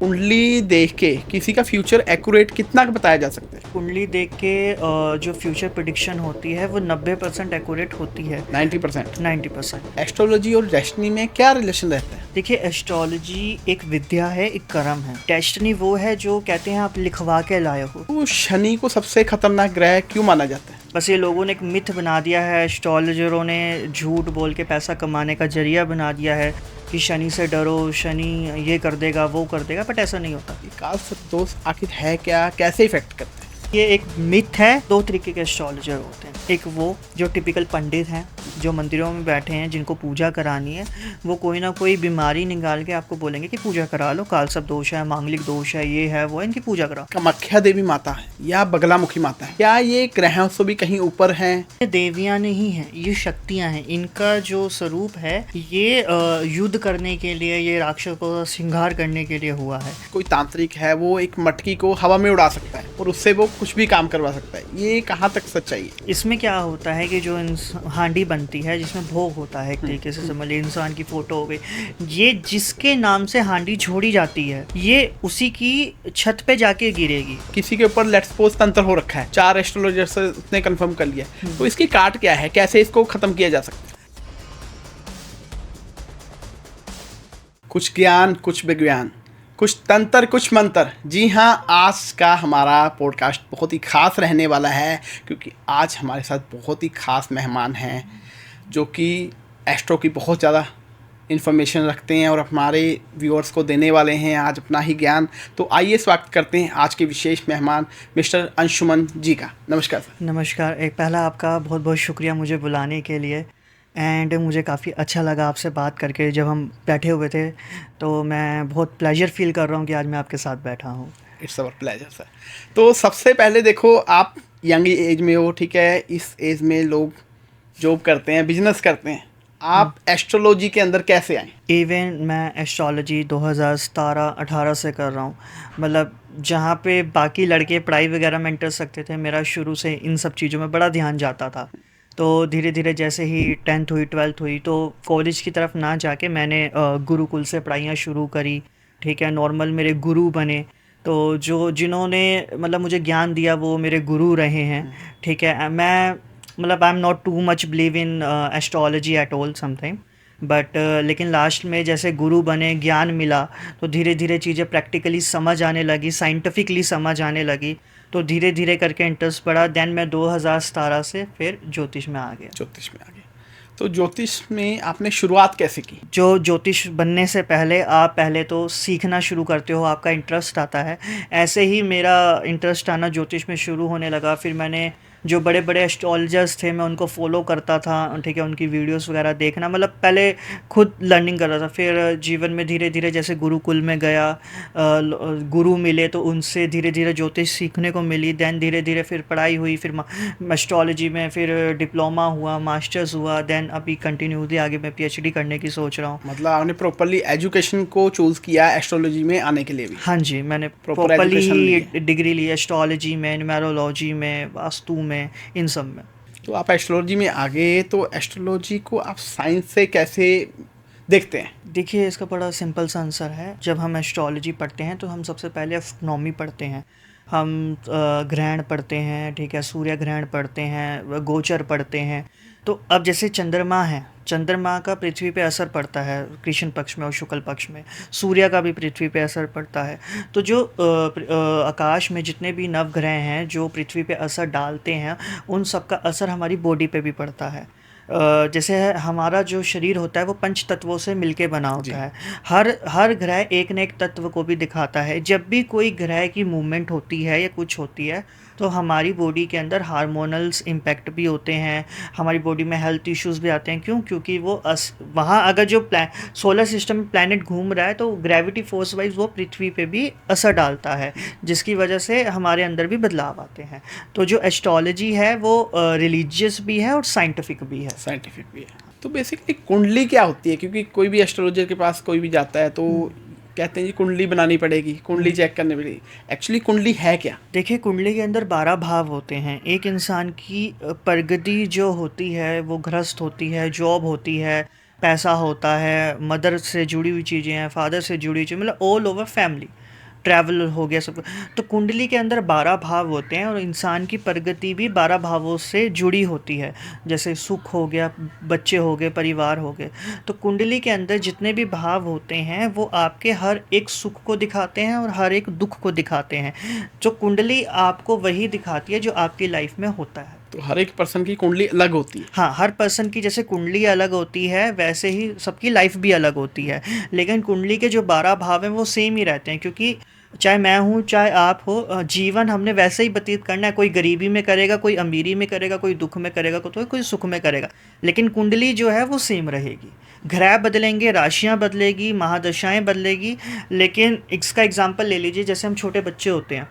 कुंडली देख के किसी का फ्यूचर एक्यूरेट कितना बताया जा सकता है? कुंडली देख के जो फ्यूचर प्रिडिक्शन होती है वो 90% एक्यूरेट होती है। 90%। 90%। एस्ट्रोलॉजी और डेस्टिनी में क्या रिलेशन रहता है? देखिए, एस्ट्रोलॉजी एक विद्या है, एक कर्म है। डेस्टिनी वो है जो कहते हैं आप लिखवा के लाए हो। तो शनि को सबसे खतरनाक ग्रह क्यों माना जाता है? बस ये लोगों ने एक मिथ बना दिया है, एस्ट्रोलॉजरों ने झूठ बोल के पैसा कमाने का जरिया बना दिया है कि शनि से डरो, शनि ये कर देगा वो कर देगा, बट ऐसा नहीं होता। ये काल दोष आखिर है क्या, कैसे इफेक्ट करता है? ये एक मिथ है। दो तरीके के एस्ट्रोलॉजर होते हैं। एक वो जो टिपिकल पंडित हैं, जो मंदिरों में बैठे हैं, जिनको पूजा करानी है, वो कोई ना कोई बीमारी निकाल के आपको बोलेंगे कि पूजा करा लो, कालसर्प दोष है, मांगलिक दोष है, ये है वो है, इनकी पूजा कराओ। कामाख्या देवी माता है या बगलामुखी माता है, क्या ये ग्रहों से भी कहीं ऊपर हैं? ये देवियाँ नहीं हैं, ये शक्तियाँ हैं। इनका जो स्वरूप है ये युद्ध करने के लिए, ये राक्षस को श्रृंगार करने के लिए हुआ है। कोई तांत्रिक है वो एक मटकी को हवा में उड़ा सकता है और उससे वो कुछ भी काम करवा सकता है, ये कहाँ तक सच्चाई है? इसमें क्या होता है कि जो हांडी बनती है जिसमें भोग होता है, एक तरीके से समझ लीजिए इंसान की फोटो हो गई, ये जिसके नाम से हांडी छोड़ी जाती है ये उसी की छत पे जाके गिरेगी। किसी के ऊपर लेट्स सपोज तंत्र हो रखा है, 4 एस्ट्रोलॉजर से उसने कंफर्म कर लिया, तो इसकी काट क्या है, कैसे इसको खत्म किया जा सकता है? कुछ ज्ञान, कुछ विज्ञान, कुछ तंत्र, कुछ मंत्र। जी हाँ, आज का हमारा पॉडकास्ट बहुत ही खास रहने वाला है क्योंकि आज हमारे साथ बहुत ही खास मेहमान हैं जो कि एस्ट्रो की बहुत ज़्यादा इन्फॉर्मेशन रखते हैं और हमारे व्यूअर्स को देने वाले हैं आज अपना ही ज्ञान। तो आइए स्वागत करते हैं आज के विशेष मेहमान मिस्टर अंशुमन जी का। नमस्कार सर। नमस्कार। एक पहला आपका बहुत बहुत शुक्रिया मुझे बुलाने के लिए, एंड मुझे काफ़ी अच्छा लगा आपसे बात करके। जब हम बैठे हुए थे तो मैं बहुत प्लेजर फील कर रहा हूँ कि आज मैं आपके साथ बैठा हूँ। It's our pleasure sir. तो सबसे पहले देखो, आप यंग एज में हो, ठीक है, इस एज में लोग जॉब करते हैं, बिजनेस करते हैं, आप एस्ट्रोलॉजी के अंदर कैसे आए? इवन मैं एस्ट्रोलॉजी 2017-18 से कर रहा हूँ। मतलब जहाँ पे बाकी लड़के पढ़ाई वगैरह में इंटरेस्ट रखते थे, मेरा शुरू से इन सब चीज़ों में बड़ा ध्यान जाता था। तो धीरे धीरे जैसे ही 10th हुई, 12th हुई, तो कॉलेज की तरफ ना जाके मैंने गुरुकुल से पढ़ाइयाँ शुरू करी। ठीक है, नॉर्मल मेरे गुरु बने। तो जो जिन्होंने मतलब मुझे ज्ञान दिया वो मेरे गुरु रहे हैं। ठीक है, मैं मतलब I am not too much believe in astrology at all something, but लेकिन लास्ट में जैसे गुरु बने, ज्ञान मिला, तो धीरे धीरे चीज़ें प्रैक्टिकली समझ आने लगी, साइंटिफिकली समझ आने लगी। तो धीरे धीरे करके इंटरेस्ट बढ़ा। देन मैं 2017 से फिर ज्योतिष में आ गया। ज्योतिष में आ गए। तो ज्योतिष में आपने शुरुआत कैसे की? जो ज्योतिष बनने से पहले आप पहले तो सीखना शुरू करते हो, आपका इंटरेस्ट आता है। ऐसे ही मेरा इंटरेस्ट आना ज्योतिष में शुरू होने लगा। फिर मैंने जो बड़े बड़े एस्ट्रोलॉजर्स थे मैं उनको फॉलो करता था। ठीक है, उनकी वीडियोस वगैरह देखना, मतलब पहले खुद लर्निंग करता था। फिर जीवन में धीरे धीरे जैसे गुरुकुल में गया, गुरु मिले तो उनसे धीरे धीरे ज्योतिष सीखने को मिली। देन धीरे धीरे फिर पढ़ाई हुई, फिर एस्ट्रोलॉजी में फिर डिप्लोमा हुआ, मास्टर्स हुआ। देन अभी कंटिन्यूसली आगे मैं पीएचडी करने की सोच रहा हूँ। मतलब आपने प्रॉपरली एजुकेशन को चूज किया एस्ट्रोलॉजी में आने के लिए भी? हाँ जी, मैंने Proper प्रॉपरली education डिग्री ली एस्ट्रोलॉजी में, न्यूमेरोलॉजी में, वास्तु में, इन सब में। तो आप एस्ट्रोलॉजी में आ गए, तो एस्ट्रोलॉजी को आप साइंस से कैसे देखते हैं? देखिए, इसका बड़ा सिंपल सा आंसर है। जब हम एस्ट्रोलॉजी पढ़ते हैं तो हम सबसे पहले एस्ट्रोनॉमी पढ़ते हैं, हम ग्रहण पढ़ते हैं। ठीक है, सूर्य ग्रहण पढ़ते हैं, गोचर पढ़ते हैं। तो अब जैसे चंद्रमा है, चंद्रमा का पृथ्वी पे असर पड़ता है कृष्ण पक्ष में और शुक्ल पक्ष में। सूर्य का भी पृथ्वी पे असर पड़ता है। तो जो आकाश में जितने भी नवग्रह हैं जो पृथ्वी पे असर डालते हैं, उन सब का असर हमारी बॉडी पे भी पड़ता है। जैसे हमारा जो शरीर होता है वो पंच तत्वों से मिलके बना होता है। हर ग्रह एक न एक तत्व को भी दिखाता है। जब भी कोई ग्रह की मूवमेंट होती है या कुछ होती है तो हमारी बॉडी के अंदर हार्मोनल्स इम्पैक्ट भी होते हैं, हमारी बॉडी में हेल्थ इश्यूज़ भी आते हैं। क्यों? क्योंकि वो वहाँ अगर जो सोलर सिस्टम में प्लैनेट घूम रहा है तो ग्रेविटी फोर्स वाइज वो पृथ्वी पे भी असर डालता है, जिसकी वजह से हमारे अंदर भी बदलाव आते हैं। तो जो एस्ट्रोलॉजी है वो रिलीजियस भी है और साइंटिफिक भी है। साइंटिफिक भी है। तो बेसिकली कुंडली क्या होती है? क्योंकि कोई भी एस्ट्रोलॉजर के पास कोई भी जाता है तो कहते हैं जी कुंडली बनानी पड़ेगी, कुंडली चेक करनी पड़ेगी। एक्चुअली कुंडली है क्या? देखिए, कुंडली के अंदर 12 भाव होते हैं। एक इंसान की प्रगति जो होती है वो गृहस्थ होती है, जॉब होती है, पैसा होता है, मदर से जुड़ी हुई चीज़ें हैं, फादर से जुड़ी हुई चीज़ें, मतलब ऑल ओवर फैमिली। ट्रैवल हो गया सब। तो कुंडली के अंदर 12 भाव होते हैं और इंसान की प्रगति भी 12 भावों से जुड़ी होती है, जैसे सुख हो गया, बच्चे हो गए, परिवार हो गए। तो कुंडली के अंदर जितने भी भाव होते हैं वो आपके हर एक सुख को दिखाते हैं और हर एक दुख को दिखाते हैं। जो कुंडली आपको वही दिखाती है जो आपकी लाइफ में होता है। तो हर एक पर्सन की कुंडली अलग होती है। हाँ, हर पर्सन की जैसे कुंडली अलग होती है वैसे ही सबकी लाइफ भी अलग होती है, लेकिन कुंडली के जो 12 भाव हैं वो सेम ही रहते हैं, क्योंकि चाहे मैं हूँ चाहे आप हो, जीवन हमने वैसे ही व्यतीत करना है। कोई गरीबी में करेगा, कोई अमीरी में करेगा, कोई दुख में करेगा, कोई सुख में करेगा, लेकिन कुंडली जो है वो सेम रहेगी। ग्रह बदलेंगे, राशियाँ बदलेगी, महादशाएं बदलेगी, लेकिन इसका एग्जाम्पल ले लीजिए, जैसे हम छोटे बच्चे होते हैं,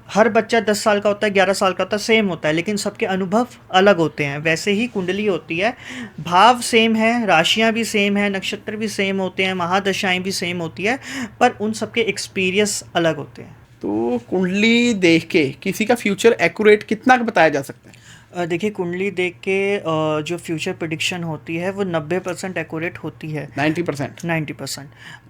हर बच्चा 10 साल का होता है, 11 साल का होता है, सेम होता है, लेकिन सबके अनुभव अलग होते हैं। वैसे ही कुंडली होती है, भाव सेम है, राशियां भी सेम है, नक्षत्र भी सेम होते हैं, महादशाएं भी सेम होती है, पर उन सबके एक्सपीरियंस अलग होते हैं। तो कुंडली देख के किसी का फ्यूचर एक्यूरेट कितना बताया जा सकता है? देखिए, कुंडली देख के जो फ्यूचर प्रेडिक्शन होती है वो 90% एक्यूरेट होती है। 90%? 90%।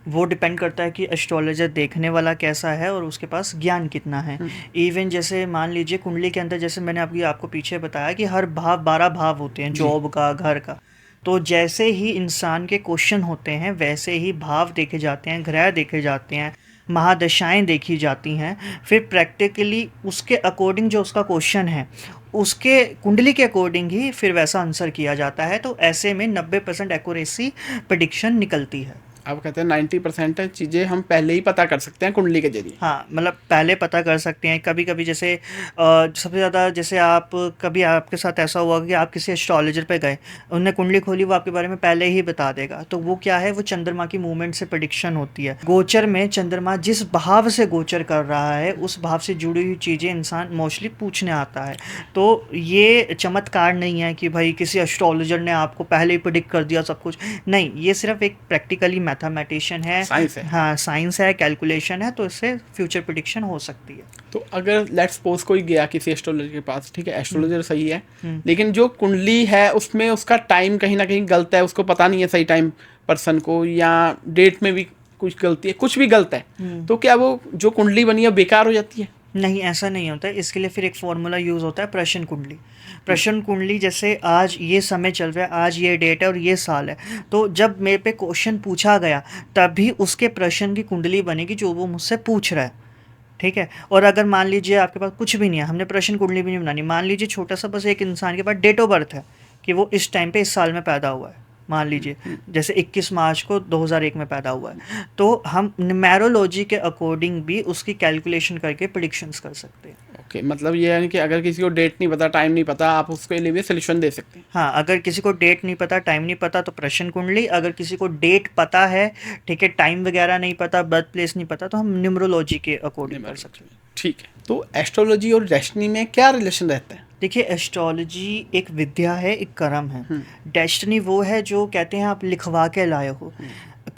वो डिपेंड करता है कि एस्ट्रोलॉजर देखने वाला कैसा है और उसके पास ज्ञान कितना है। इवन जैसे मान लीजिए कुंडली के अंदर, जैसे मैंने आपको पीछे बताया कि हर भाव 12 भाव होते हैं, जॉब का, घर का। तो जैसे ही इंसान के क्वेश्चन होते हैं वैसे ही भाव देखे जाते हैं, ग्रह देखे जाते हैं, महादशाएं देखी जाती हैं। फिर प्रैक्टिकली उसके अकॉर्डिंग जो उसका क्वेश्चन है उसके कुंडली के अकॉर्डिंग ही फिर वैसा आंसर किया जाता है। तो ऐसे में 90% एक्यूरेसी प्रेडिक्शन निकलती है। आप कहते हैं 90% चीज़ें हम पहले ही पता कर सकते हैं कुंडली के जरिए। हाँ, मतलब पहले पता कर सकते हैं। कभी कभी जैसे सबसे ज़्यादा जैसे आप कभी आपके साथ ऐसा हुआ कि आप किसी एस्ट्रोलॉजर पे गए, उनने कुंडली खोली, वो आपके बारे में पहले ही बता देगा। तो वो क्या है, वो चंद्रमा की मूवमेंट से प्रेडिक्शन होती है। गोचर में चंद्रमा जिस भाव से गोचर कर रहा है उस भाव से जुड़ी हुई चीज़ें इंसान मोस्टली पूछने आता है। तो ये चमत्कार नहीं है कि भाई किसी एस्ट्रोलॉजर ने आपको पहले ही प्रेडिक्ट कर दिया सब कुछ, नहीं। ये सिर्फ एक प्रैक्टिकली मैथमेटिशियन है, साइंस है। हाँ, साइंस है, कैलकुलेशन है, तो इससे फ्यूचर प्रेडिक्शन हो सकती है। तो अगर लेट्स सपोज कोई गया किसी एस्ट्रोलॉजर के पास, ठीक है, एस्ट्रोलॉजर सही है, लेकिन जो कुंडली है उसमें उसका टाइम कहीं ना कहीं गलत है, उसको पता नहीं है सही टाइम पर्सन को, या डेट में भी कुछ गलती है, कुछ भी गलत है, तो क्या वो जो कुंडली बनी है बेकार हो जाती है? नहीं, ऐसा नहीं होता है। इसके लिए फिर एक फॉर्मूला यूज़ होता है, प्रश्न कुंडली। प्रश्न कुंडली जैसे आज ये समय चल रहा है, आज ये डेट है और ये साल है, तो जब मेरे पे क्वेश्चन पूछा गया तभी उसके प्रश्न की कुंडली बनेगी जो वो मुझसे पूछ रहा है, ठीक है। और अगर मान लीजिए आपके पास कुछ भी नहीं है, हमने प्रश्न कुंडली भी नहीं बनानी, मान लीजिए छोटा सा बस एक इंसान के पास डेट ऑफ बर्थ है कि वो इस टाइम पे इस साल में पैदा हुआ है, मान लीजिए जैसे 21 मार्च को 2001 में पैदा हुआ है, तो हम न्यूमेरोलॉजी के अकॉर्डिंग भी उसकी कैलकुलेशन करके प्रेडिक्शंस कर सकते हैं। ओके, मतलब ये है कि अगर किसी को डेट नहीं पता, टाइम नहीं पता, आप उसके लिए भी सोल्यूशन दे सकते हैं। हाँ, अगर किसी को डेट नहीं पता, टाइम नहीं पता, तो प्रश्न कुंडली। अगर किसी को डेट पता है, ठीक है, टाइम वगैरह नहीं पता, बर्थ प्लेस नहीं पता, तो हम न्यूमरोलॉजी के अकॉर्डिंग कर सकते हैं। ठीक है, तो एस्ट्रोलॉजी और डेस्टिनी में क्या रिलेशन रहता है? देखिए, एस्ट्रोलॉजी एक विद्या है, एक कर्म है। डेस्टिनी वो है जो कहते हैं आप लिखवा के लाए हो।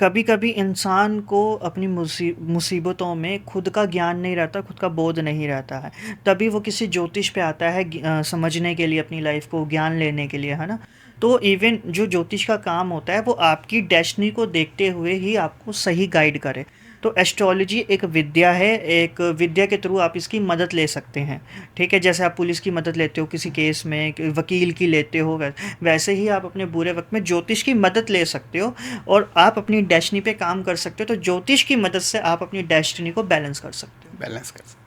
कभी कभी इंसान को अपनी मुसीबतों में खुद का ज्ञान नहीं रहता, खुद का बोध नहीं रहता है, तभी वो किसी ज्योतिष पे आता है समझने के लिए, अपनी लाइफ को ज्ञान लेने के लिए, है ना। तो इवन जो ज्योतिष का काम होता है वो आपकी डेस्टिनी को देखते हुए ही आपको सही गाइड करे। तो एस्ट्रोलॉजी एक विद्या है, एक विद्या के थ्रू आप इसकी मदद ले सकते हैं, ठीक है। जैसे आप पुलिस की मदद लेते हो किसी केस में, वकील की लेते हो, वैसे ही आप अपने बुरे वक्त में ज्योतिष की मदद ले सकते हो और आप अपनी डेस्टिनी पे काम कर सकते हो। तो ज्योतिष की मदद से आप अपनी डेस्टिनी को बैलेंस कर सकते हो। बैलेंस कर सकते हो।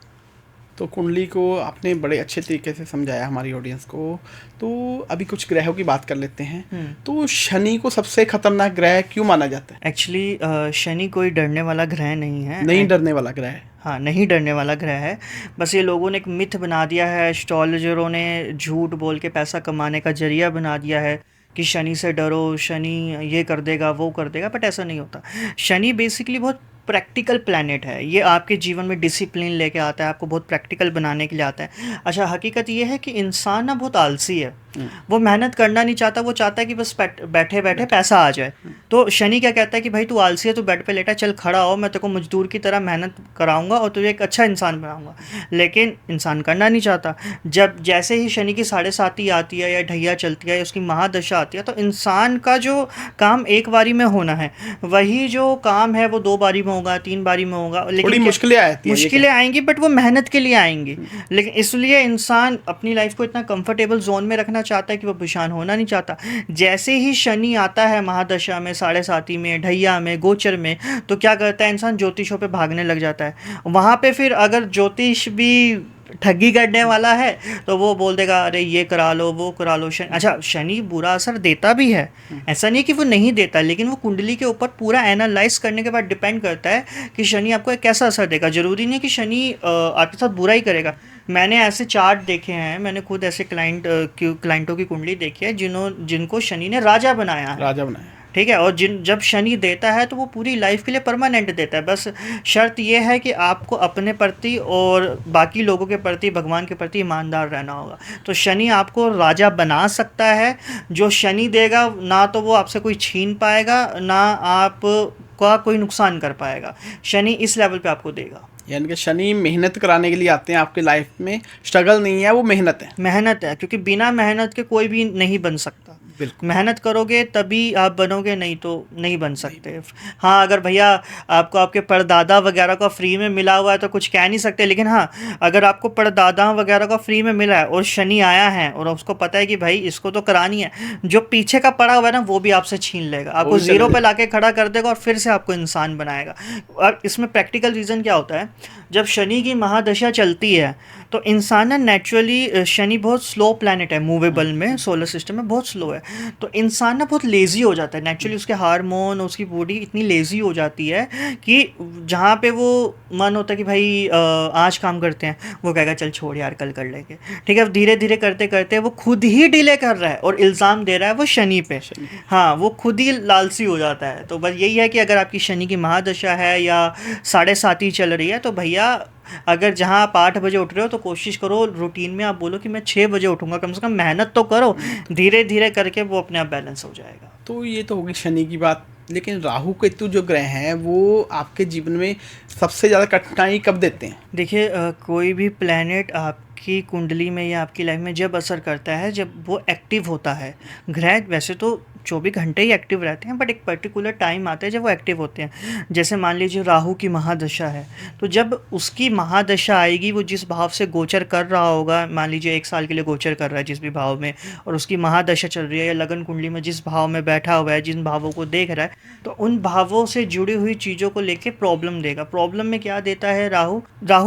तो कुंडली को आपने बड़े अच्छे तरीके से समझाया हमारी ऑडियंस को। तो अभी कुछ ग्रहों की बात कर लेते हैं। तो शनि को सबसे खतरनाक ग्रह क्यों माना जाता है? एक्चुअली शनि कोई डरने वाला ग्रह नहीं है। नहीं डरने वाला ग्रह है। हाँ, नहीं डरने वाला ग्रह है। बस ये लोगों ने एक मिथ बना दिया है, एस्ट्रोलॉजरों ने झूठ बोल के पैसा कमाने का जरिया बना दिया है कि शनि से डरो, शनि ये कर देगा, वो कर देगा, बट ऐसा नहीं होता। शनि बेसिकली बहुत प्रैक्टिकल प्लैनेट है। ये आपके जीवन में डिसिप्लिन लेके आता है, आपको बहुत प्रैक्टिकल बनाने के लिए आता है। अच्छा, हकीकत ये है कि इंसान ना बहुत आलसी है, वो मेहनत करना नहीं चाहता, वो चाहता है कि बस बैठे बैठे पैसा आ जाए। तो शनि क्या कहता है कि भाई तू आलसी है, तू बेड पे लेटा, चल खड़ा हो, मैं तेरे को मजदूर की तरह मेहनत कराऊंगा और तुझे एक अच्छा इंसान बनाऊंगा। लेकिन इंसान करना नहीं चाहता। जब जैसे ही शनि की 7.5 आती है या ढैया चलती है या उसकी महादशा आती है, तो इंसान का जो काम एक बारी में होना है, वही जो काम है वो 2 बारी में होगा, 3 बारी में होगा, लेकिन थोड़ी मुश्किलें आती हैं, ये मुश्किलें आएंगी, बट वो मेहनत के लिए आएंगी। लेकिन इसलिए इंसान अपनी लाइफ को इतना कंफर्टेबल जोन में रखना चाहता है कि वो परेशान होना नहीं चाहता। जैसे ही शनि आता है महादशा में, साढ़े साती में, ढैया में, गोचर में, तो क्या करता है इंसान, ज्योतिषों पे भागने लग जाता है। वहाँ पे फिर अगर ज्योतिष भी ठगी करने वाला है तो वो बोल देगा अरे ये करा लो, वो करा लो। अच्छा, शनि बुरा असर देता भी है, ऐसा नहीं कि वो नहीं देता, लेकिन वो कुंडली के ऊपर पूरा एनालाइज करने के बाद डिपेंड करता है कि शनि आपको एक कैसा असर देगा। ज़रूरी नहीं कि शनि आपके साथ बुरा ही करेगा। मैंने ऐसे चार्ट देखे हैं, मैंने खुद ऐसे क्लाइंटों की कुंडली देखी है जिनको शनि ने राजा बनाया है। राजा बनाया, ठीक है। और जब शनि देता है तो वो पूरी लाइफ के लिए परमानेंट देता है। बस शर्त ये है कि आपको अपने प्रति और बाकी लोगों के प्रति, भगवान के प्रति ईमानदार रहना होगा। तो शनि आपको राजा बना सकता है। जो शनि देगा ना तो वो आपसे कोई छीन पाएगा, ना आपका कोई नुकसान कर पाएगा। शनि इस लेवल पे आपको देगा। यानी कि शनि मेहनत कराने के लिए आते हैं आपकी लाइफ में। स्ट्रगल नहीं है, वो मेहनत है। मेहनत है, क्योंकि बिना मेहनत के कोई भी नहीं बन सकता। बिल्कुल। मेहनत करोगे तभी आप बनोगे, नहीं तो नहीं बन सकते। हाँ, अगर भैया आपको आपके परदादा वगैरह का फ्री में मिला हुआ है तो कुछ कह नहीं सकते, लेकिन हाँ, अगर आपको परदादा वगैरह का फ्री में मिला है और शनि आया है और उसको पता है कि भाई इसको तो करानी है, जो पीछे का पड़ा हुआ है ना वो भी आपसे छीन लेगा, आपको ज़ीरो पे लाके खड़ा कर देगा और फिर से आपको इंसान बनाएगा। और इसमें प्रैक्टिकल रीज़न क्या होता है, जब शनि की महादशा चलती है तो इंसान ना नेचुरली, शनि बहुत स्लो प्लैनेट है, मूवेबल में सोलर सिस्टम में बहुत स्लो है, तो इंसान ना बहुत लेज़ी हो जाता है। नेचुरली उसके हार्मोन, उसकी बॉडी इतनी लेज़ी हो जाती है कि जहाँ पे वो मन होता है कि भाई आज काम करते हैं, वो कहेगा चल छोड़ यार कल कर लेंगे। ठीक है, धीरे धीरे करते करते वो खुद ही डिले कर रहा है और इल्ज़ाम दे रहा है वो शनि पे। हाँ, वो खुद ही लालची हो जाता है। तो बस यही है कि अगर आपकी शनि की महादशा है या साढ़े साती चल रही है तो भैया, अगर जहाँ आप 8 बजे उठ रहे हो तो कोशिश करो रूटीन में आप बोलो कि मैं 6 बजे उठूंगा, कम से कम मेहनत तो करो। धीरे धीरे करके वो अपने आप बैलेंस हो जाएगा। तो ये तो होगी शनि की बात। लेकिन राहु केतु जो ग्रह हैं वो आपके जीवन में सबसे ज़्यादा कठिनाई कब देते हैं? देखिए, कोई भी प्लैनेट आपकी कुंडली में या आपकी लाइफ में जब असर करता है, जब वो एक्टिव होता है। ग्रह वैसे तो 24 घंटे ही एक्टिव रहते हैं, बट एक पर्टिकुलर टाइम आता है जब वो एक्टिव होते हैं। जैसे मान लीजिए राहु की महादशा है, तो जब उसकी महादशा आएगी, वो जिस भाव से गोचर कर रहा होगा, मान लीजिए 1 साल के लिए गोचर कर रहा है जिस भी भाव में, और उसकी महादशा चल रही है, या लगन कुंडली में जिस भाव में बैठा हुआ है, जिन भावों को देख रहा है, तो उन भावों से जुड़ी हुई चीज़ों को लेके प्रॉब्लम देगा। प्रॉब्लम में क्या देता है राहु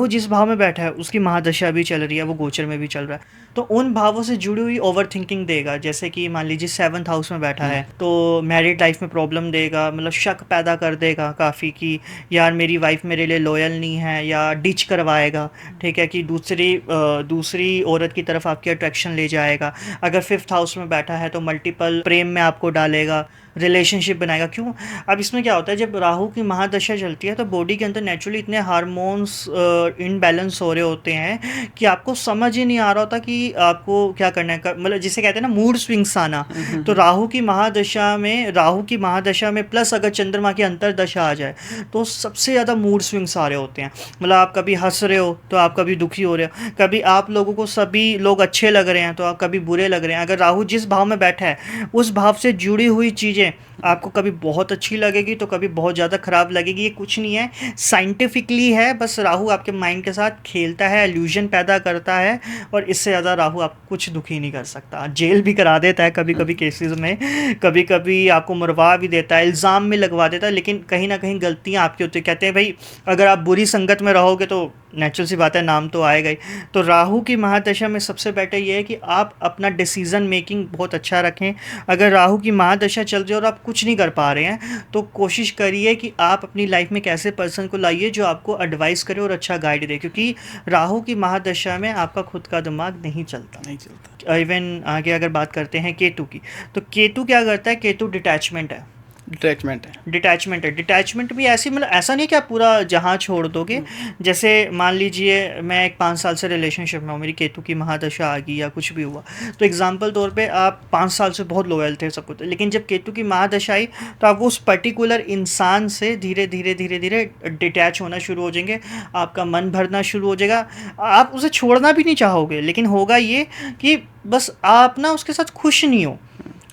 जिस भाव में बैठा है उसकी महादशा भी चल रही है, वो गोचर में भी चल रहा है, तो उन भावों से जुड़ी हुई ओवर थिंकिंग देगा। जैसे कि मान लीजिए 7th हाउस में बैठा है तो मैरिड लाइफ में प्रॉब्लम देगा, मतलब शक पैदा कर देगा काफ़ी कि यार मेरी वाइफ मेरे लिए लॉयल नहीं है, या डिच करवाएगा। ठीक है, कि दूसरी औरत की तरफ आपकी अट्रैक्शन ले जाएगा। अगर 5th हाउस में बैठा है तो मल्टीपल प्रेम में आपको डालेगा, रिलेशनशिप बनाएगा। क्यों? अब इसमें क्या होता है, जब राहु की महादशा चलती है तो बॉडी के अंदर नेचुरली इतने हार्मोन्स इनबैलेंस हो रहे होते हैं कि आपको समझ ही नहीं आ रहा होता कि आपको क्या करना है। मतलब जिसे कहते हैं ना मूड स्विंग्स आना। तो राहु की महादशा में प्लस अगर चंद्रमा की अंतरदशा आ जाए तो सबसे ज़्यादा मूड स्विंग्स आ रहे होते हैं। मतलब आप कभी हंस रहे हो तो आप कभी दुखी हो रहे हो, कभी आप लोगों को सभी लोग अच्छे लग रहे हैं तो आप कभी बुरे लग रहे हैं। अगर राहु जिस भाव में बैठा है उस भाव से जुड़ी हुई चीज़ें आपको कभी बहुत अच्छी लगेगी तो कभी बहुत ज़्यादा ख़राब लगेगी। ये कुछ नहीं है, साइंटिफिकली है, बस राहु आपके माइंड के साथ खेलता है, इल्यूजन पैदा करता है, और इससे ज़्यादा राहु आपको कुछ दुखी नहीं कर सकता। जेल भी करा देता है कभी कभी केसेस में, कभी कभी आपको मरवा भी देता है, इल्ज़ाम में लगवा देता है, लेकिन कहीं ना कहीं गलतियाँ आपकी होती है। कहते हैं भाई अगर आप बुरी संगत में रहोगे तो नेचुरल सी बात है, नाम तो आएगा ही। तो राहु की महादशा में सबसे बेटर ये है कि आप अपना डिसीज़न मेकिंग बहुत अच्छा रखें। अगर राहु की महादशा चल रही है और आप कुछ नहीं कर पा रहे हैं तो कोशिश करिए कि आप अपनी लाइफ में एक ऐसे पर्सन को लाइए जो आपको एडवाइस करे और अच्छा गाइड दे, क्योंकि राहु की महादशा में आपका खुद का दिमाग नहीं चलता। इवन आगे अगर बात करते हैं केतु की, तो केतु क्या करता है, केतु डिटैचमेंट है। डिटैचमेंट भी ऐसी, मतलब ऐसा नहीं कि आप पूरा जहां छोड़ दोगे। जैसे मान लीजिए मैं एक 5 साल से रिलेशनशिप में हूँ, मेरी केतु की महादशा आ गई या कुछ भी हुआ, तो एग्जांपल तौर पे आप 5 साल से बहुत लॉयल थे सब कुछ, लेकिन जब केतु की महादशा आई तो आप उस पर्टिकुलर इंसान से धीरे धीरे डिटैच होना शुरू हो जाएंगे, आपका मन भरना शुरू हो जाएगा, आप उसे छोड़ना भी नहीं चाहोगे, लेकिन होगा ये कि बस आप ना उसके साथ खुश नहीं हो।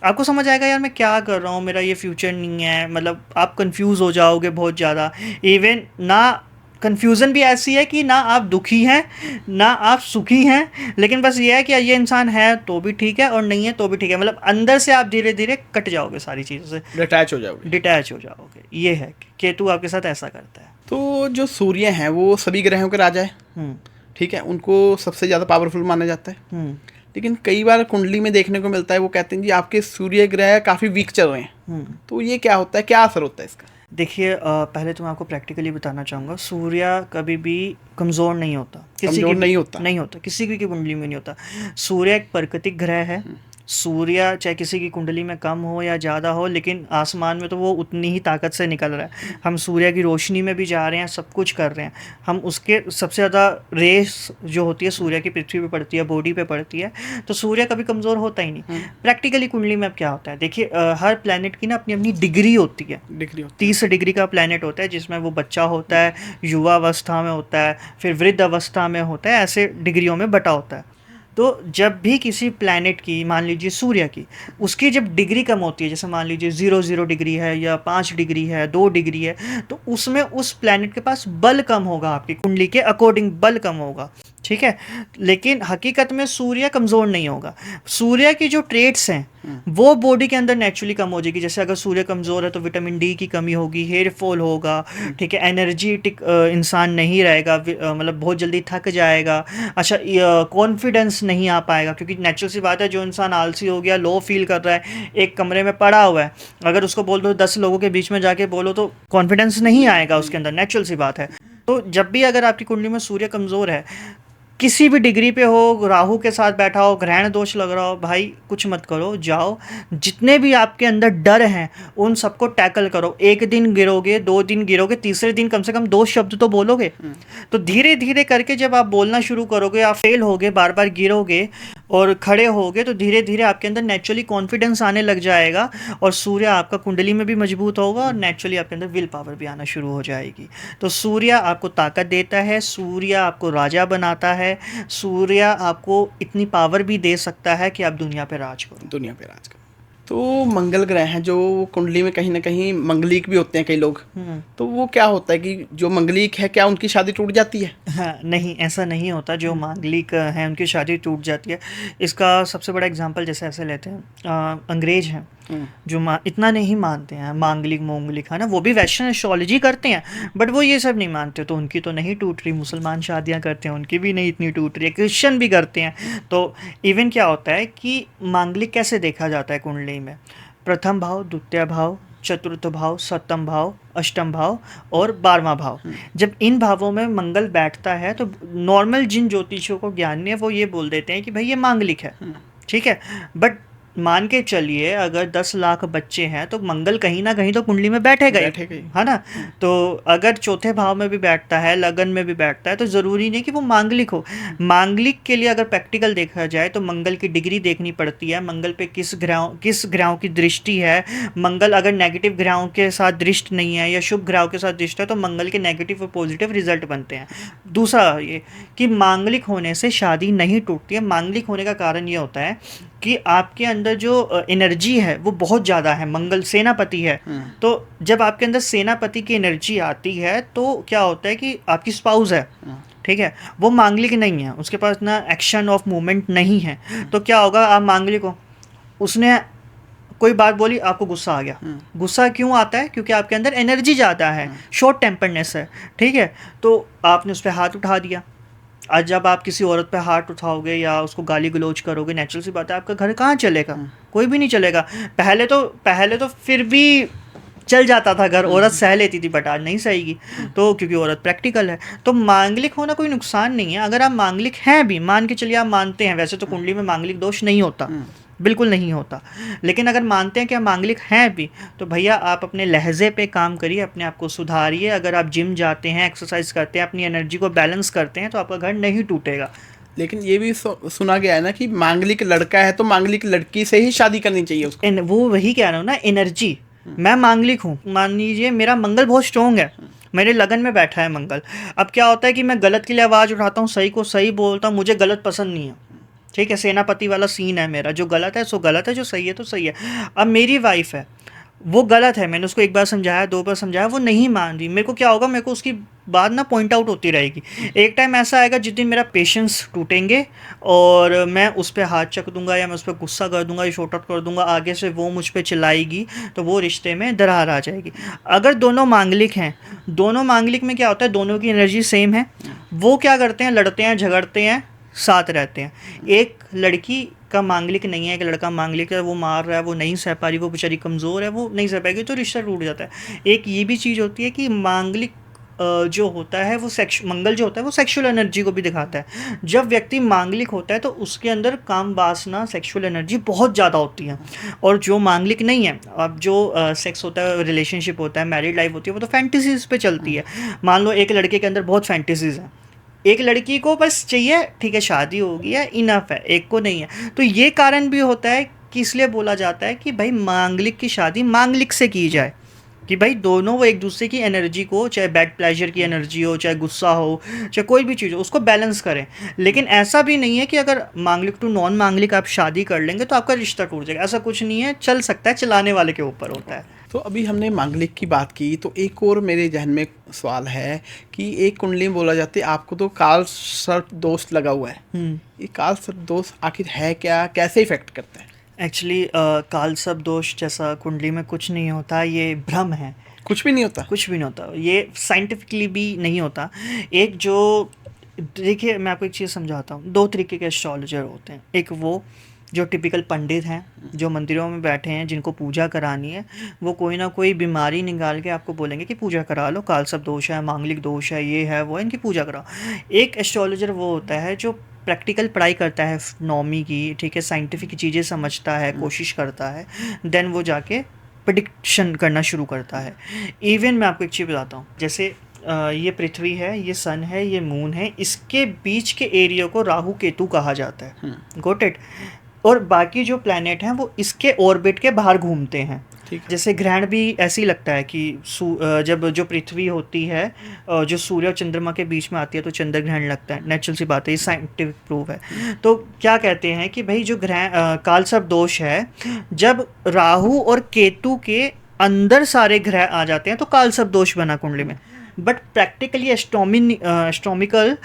आपको समझ आएगा यार मैं क्या कर रहा हूँ, मेरा ये फ्यूचर नहीं है, मतलब आप कंफ्यूज हो जाओगे बहुत ज़्यादा। इवन ना कन्फ्यूज़न भी ऐसी है कि ना आप दुखी हैं ना आप सुखी हैं, लेकिन बस ये है कि ये इंसान है तो भी ठीक है और नहीं है तो भी ठीक है, मतलब अंदर से आप धीरे धीरे कट जाओगे सारी चीज़ों से, डिटैच हो जाओगे। डिटैच हो जाओगे। ये है कि केतु आपके साथ ऐसा करता है। तो जो सूर्य हैं वो सभी ग्रहों के राजा है, हम्म ठीक है, उनको सबसे ज़्यादा पावरफुल माना जाता है। हम्म लेकिन कई बार कुंडली में देखने को मिलता है, वो कहते हैं जी आपके सूर्य ग्रह काफ़ी वीक चल रहे हैं। हम्म तो ये क्या होता है, क्या असर होता है इसका? देखिए पहले तो मैं आपको प्रैक्टिकली बताना चाहूँगा, सूर्य कभी भी कमज़ोर नहीं होता, कमजोर नहीं होता। नहीं होता, किसी की कुंडली में नहीं होता। सूर्य एक प्राकृतिक ग्रह है। सूर्य चाहे किसी की कुंडली में कम हो या ज़्यादा हो, लेकिन आसमान में तो वो उतनी ही ताकत से निकल रहा है। हम सूर्य की रोशनी में भी जा रहे हैं, सब कुछ कर रहे हैं, हम उसके सबसे ज़्यादा रेस जो होती है सूर्य की पृथ्वी पे पड़ती है, बॉडी पे पड़ती है, तो सूर्य कभी कमज़ोर होता ही नहीं। प्रैक्टिकली कुंडली में अब क्या होता है, देखिए हर प्लैनेट की ना अपनी अपनी डिग्री होती है। डिग्री होती 30 डिग्री का प्लैनेट होता है, जिसमें वो बच्चा होता है, युवा अवस्था में होता है, फिर वृद्ध अवस्था में होता है, ऐसे डिग्रियों में बटा होता है। तो जब भी किसी प्लैनेट की, मान लीजिए सूर्य की, उसकी जब डिग्री कम होती है, जैसे मान लीजिए 0 डिग्री है या 5 डिग्री है, 2 डिग्री है, तो उसमें उस प्लैनेट के पास बल कम होगा, आपकी कुंडली के अकॉर्डिंग बल कम होगा, ठीक है। लेकिन हकीकत में सूर्य कमज़ोर नहीं होगा। सूर्य की जो ट्रेट्स हैं वो बॉडी के अंदर नेचुरली कम हो जाएगी। जैसे अगर सूर्य कमज़ोर है तो विटामिन डी की कमी होगी, हेयर फॉल होगा, ठीक है, एनर्जेटिक इंसान नहीं रहेगा, मतलब बहुत जल्दी थक जाएगा। अच्छा, कॉन्फिडेंस नहीं आ पाएगा, क्योंकि नेचुरल सी बात है, जो इंसान आलसी हो गया, लो फील कर रहा है, एक कमरे में पड़ा हुआ है, अगर उसको बोल दो 10 लोगों के बीच में जाके बोलो तो कॉन्फिडेंस नहीं आएगा उसके अंदर, नेचुरल सी बात है। तो जब भी अगर आपकी कुंडली में सूर्य कमज़ोर है, किसी भी डिग्री पे हो, राहु के साथ बैठा हो, ग्रहण दोष लग रहा हो, भाई कुछ मत करो, जाओ, जितने भी आपके अंदर डर हैं उन सबको टैकल करो। एक दिन गिरोगे, 2 दिन गिरोगे, तीसरे दिन कम से कम 2 शब्द तो बोलोगे। तो धीरे धीरे करके जब आप बोलना शुरू करोगे, आप फेल होगे, बार बार गिरोगे और खड़े होगे, तो धीरे धीरे आपके अंदर नेचुरली कॉन्फिडेंस आने लग जाएगा, और सूर्य आपका कुंडली में भी मजबूत होगा, और नेचुरली आपके अंदर विल पावर भी आना शुरू हो जाएगी। तो सूर्य आपको ताकत देता है, सूर्य आपको राजा बनाता है, सूर्य आपको इतनी पावर भी दे सकता है कि आप दुनिया पे राज करो। दुनिया पे राज करो। तो मंगल ग्रह हैं जो कुंडली में कहीं ना कहीं मंगलिक भी होते हैं कई लोग, तो वो क्या होता है कि जो मंगलिक है क्या उनकी शादी टूट जाती है? हाँ, नहीं, ऐसा नहीं होता। जो मांगलिक हैं उनकी शादी टूट जाती है। इसका सबसे बड़ा एग्जांपल जैसे ऐसे लेते हैं, अंग्रेज हैं जो इतना नहीं मानते हैं मांगलिक मोंगलिक, है ना, वो भी वेस्टर्न एस्ट्रोलॉजी करते हैं, बट वो ये सब नहीं मानते, तो उनकी तो नहीं टूट रही। मुसलमान शादियां करते हैं, उनकी भी नहीं इतनी टूट रही है, क्रिश्चियन भी करते हैं। तो इवन क्या होता है कि मांगलिक कैसे देखा जाता है कुंडली में, प्रथम भाव, द्वितीय भाव, चतुर्थ भाव, सप्तम भाव, अष्टम भाव और 12वां भाव, जब इन भावों में मंगल बैठता है तो नॉर्मल जिन ज्योतिषियों को ज्ञान है वो ये बोल देते हैं कि भाई ये मांगलिक है, ठीक है। बट मान के चलिए अगर 10 लाख बच्चे हैं तो मंगल कहीं ना कहीं तो कुंडली में बैठेगा ही, है ना। तो अगर चौथे भाव में भी बैठता है, लगन में भी बैठता है, तो ज़रूरी नहीं कि वो मांगलिक हो। मांगलिक के लिए अगर प्रैक्टिकल देखा जाए तो मंगल की डिग्री देखनी पड़ती है, मंगल पे किस ग्रहों की दृष्टि है। मंगल अगर नेगेटिव ग्रहों के साथ दृष्टि नहीं है या शुभ ग्रहों के साथ दृष्टि है तो मंगल के नेगेटिव और पॉजिटिव रिजल्ट बनते हैं। दूसरा ये कि मांगलिक होने से शादी नहीं टूटती है। मांगलिक होने का कारण ये होता है कि आपके अंदर जो एनर्जी है वो बहुत ज़्यादा है, मंगल सेनापति है। तो जब आपके अंदर सेनापति की एनर्जी आती है तो क्या होता है कि आपकी स्पाउस है, ठीक है, वो मांगलिक नहीं है, उसके पास ना एक्शन ऑफ मूवमेंट नहीं है, तो क्या होगा, आप मांगलिक हो, उसने कोई बात बोली, आपको गुस्सा आ गया। गुस्सा क्यों आता है? क्योंकि आपके अंदर एनर्जी ज़्यादा है, शॉर्ट टेम्पर्डनेस है, ठीक है, तो आपने उस पर हाथ उठा दिया। आज जब आप किसी औरत पे हाथ उठाओगे या उसको गाली गलौज करोगे, नेचुरल सी बात है आपका घर कहाँ चलेगा, कोई भी नहीं चलेगा। पहले तो फिर भी चल जाता था घर, औरत सह लेती थी, बट आज नहीं सहेगी, तो क्योंकि औरत प्रैक्टिकल है। तो मांगलिक होना कोई नुकसान नहीं है। अगर आप मांगलिक हैं भी, मान के चलिए आप मानते हैं, वैसे तो कुंडली में मांगलिक दोष नहीं होता, बिल्कुल नहीं होता, लेकिन अगर मानते हैं कि आप मांगलिक हैं भी तो भैया आप अपने लहजे पे काम करिए, अपने आप को सुधारिए। अगर आप जिम जाते हैं, एक्सरसाइज करते हैं, अपनी एनर्जी को बैलेंस करते हैं तो आपका घर नहीं टूटेगा। लेकिन ये भी सुना गया है ना कि मांगलिक लड़का है तो मांगलिक लड़की से ही शादी करनी चाहिए उसको। वो वही कह रहा हूँ ना, एनर्जी। मैं मांगलिक हूँ, मान लीजिए मेरा मंगल बहुत स्ट्रॉन्ग है, मेरे लगन में बैठा है मंगल। अब क्या होता है कि मैं गलत के लिए आवाज़ उठाता हूँ, सही को सही बोलता हूँ, मुझे गलत पसंद नहीं है, ठीक है, सेनापति वाला सीन है मेरा, जो गलत है सो गलत है, जो सही है तो सही है। अब मेरी वाइफ है, वो गलत है, मैंने उसको एक बार समझाया, दो बार समझाया, वो नहीं मान रही, मेरे को क्या होगा, मेरे को उसकी बात ना पॉइंट आउट होती रहेगी। एक टाइम ऐसा आएगा जिस दिन मेरा पेशेंस टूटेंगे और मैं उस पर हाथ चक दूंगा या मैं उस पर गुस्सा कर दूंगा या शॉर्ट आउट कर दूंगा, आगे से वो मुझ पर चिल्लाएगी, तो वो रिश्ते में दरार आ जाएगी। अगर दोनों मांगलिक हैं, दोनों मांगलिक में क्या होता है, दोनों की एनर्जी सेम है, वो क्या करते हैं, लड़ते हैं, झगड़ते हैं, साथ रहते हैं। एक लड़की का मांगलिक नहीं है, एक लड़का मांगलिक है, वो मार रहा है, वो नहीं सह पा रही, वो बेचारी कमज़ोर है, वो नहीं सह पाएगी, तो रिश्ता टूट जाता है। एक ये भी चीज़ होती है कि मांगलिक जो होता है वो मंगल जो होता है वो सेक्सुअल एनर्जी को भी दिखाता है। जब व्यक्ति मांगलिक होता है तो उसके अंदर काम वासना, सेक्सुअल एनर्जी बहुत ज़्यादा होती है। और जो मांगलिक नहीं है, अब जो सेक्स होता है, रिलेशनशिप होता है, मैरिड लाइफ होती है, वो तो फैंटेसीज पे चलती है। मान लो एक लड़के के अंदर बहुत फैंटेसीज हैं, एक लड़की को बस चाहिए, ठीक है शादी होगी है, इनफ है, एक को नहीं है। तो ये कारण भी होता है कि इसलिए बोला जाता है कि भाई मांगलिक की शादी मांगलिक से की जाए, कि भाई दोनों वो एक दूसरे की एनर्जी को, चाहे बैड प्लेजर की एनर्जी हो, चाहे गुस्सा हो, चाहे कोई भी चीज़ हो, उसको बैलेंस करें। लेकिन ऐसा भी नहीं है कि अगर मांगलिक टू नॉन मांगलिक आप शादी कर लेंगे तो आपका रिश्ता टूट जाएगा, ऐसा कुछ नहीं है। चल सकता है, चलाने वाले के ऊपर होता है। तो अभी हमने मांगलिक की बात की, तो एक और मेरे जहन में सवाल है कि एक कुंडली में बोला जाता है आपको तो काल सर्प दोष लगा हुआ है। ये काल सर्प दोष आखिर है क्या, कैसे इफेक्ट करता है? एक्चुअली काल सर्प दोष जैसा कुंडली में कुछ नहीं होता, ये भ्रम है। कुछ भी नहीं होता? कुछ भी नहीं होता, ये साइंटिफिकली भी नहीं होता। एक जो, देखिए मैं आपको एक चीज़ समझाता हूँ, दो तरीके के एस्ट्रोलॉजर होते हैं। एक वो जो टिपिकल पंडित हैं, जो मंदिरों में बैठे हैं, जिनको पूजा करानी है, वो कोई ना कोई बीमारी निकाल के आपको बोलेंगे कि पूजा करा लो, काल सर्प दोष है, मांगलिक दोष है, ये है वो है, इनकी पूजा कराओ। एक एस्ट्रोलॉजर वो होता है जो प्रैक्टिकल पढ़ाई करता है नॉमी की, ठीक है, साइंटिफिक चीज़ें समझता है, कोशिश करता है, देन वो जाके प्रेडिक्शन करना शुरू करता है। इवन मैं आपको एक चीज़ बताता हूँ, जैसे ये पृथ्वी है, ये सन है, ये मून है, इसके बीच के एरिया को राहु केतु कहा जाता है, गॉट इट। और बाकी जो प्लैनेट हैं वो इसके ऑर्बिट के बाहर घूमते हैं। जैसे ग्रहण भी ऐसे ही लगता है कि जब जो पृथ्वी होती है, जो सूर्य और चंद्रमा के बीच में आती है, तो चंद्र ग्रहण लगता है, नेचुरल सी बात है, ये साइंटिफिक प्रूफ है। तो क्या कहते हैं कि भाई जो ग्रहण काल सर्प दोष है, जब राहु और केतु के अंदर सारे ग्रह आ जाते हैं तो काल सर्प दोष बना कुंडली में। बट प्रैक्टिकली एस्ट्रोनॉमिकल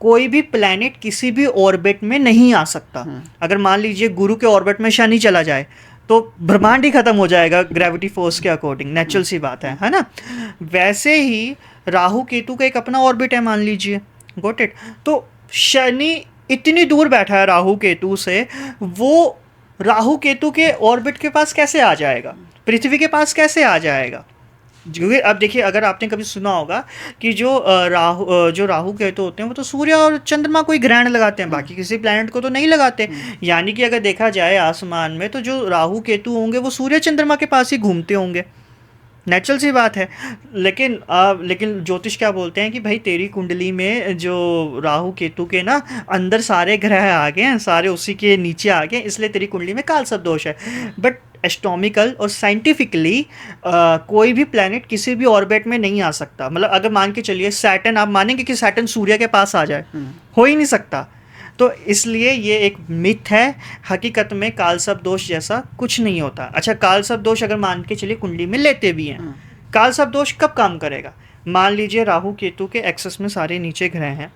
कोई भी प्लैनेट किसी भी ऑर्बिट में नहीं आ सकता। अगर मान लीजिए गुरु के ऑर्बिट में शनि चला जाए तो ब्रह्मांड ही खत्म हो जाएगा ग्रेविटी फोर्स के अकॉर्डिंग, नेचुरल सी बात है ना। वैसे ही राहु केतु का एक अपना ऑर्बिट है, मान लीजिए, गॉट इट। तो शनि इतनी दूर बैठा है राहु केतु से, वो राहु केतु के ऑर्बिट के पास कैसे आ जाएगा, पृथ्वी के पास कैसे आ जाएगा? क्योंकि अब देखिए, अगर आपने कभी सुना होगा कि जो राहु केतु होते हैं वो तो सूर्य और चंद्रमा को ही ग्रहण लगाते हैं, बाकी किसी प्लैनेट को तो नहीं लगाते। यानी कि अगर देखा जाए आसमान में, तो जो राहु केतु होंगे वो सूर्य चंद्रमा के पास ही घूमते होंगे, नेचुरल सी बात है। लेकिन ज्योतिष क्या बोलते हैं कि भाई तेरी कुंडली में जो राहु केतु के ना अंदर सारे ग्रह आ गए हैं, सारे उसी के नीचे आ गए, इसलिए तेरी कुंडली में काल सर्प दोष है। बट एस्ट्रोनॉमिकल और साइंटिफिकली कोई भी प्लैनेट किसी भी ऑर्बिट में नहीं आ सकता। मतलब अगर मान के चलिए सैटर्न, आप मानेंगे कि सैटर्न सूर्य के पास आ जाए? हो ही नहीं सकता। तो इसलिए ये एक मिथ है, हकीकत में काल सर्प दोष जैसा कुछ नहीं होता। अच्छा, काल सर्प दोष अगर मान के चलिए कुंडली में लेते भी हैं, काल सर्प दोष कब काम करेगा? मान लीजिए राहु केतु के एक्सेस में सारे नीचे ग्रह हैं,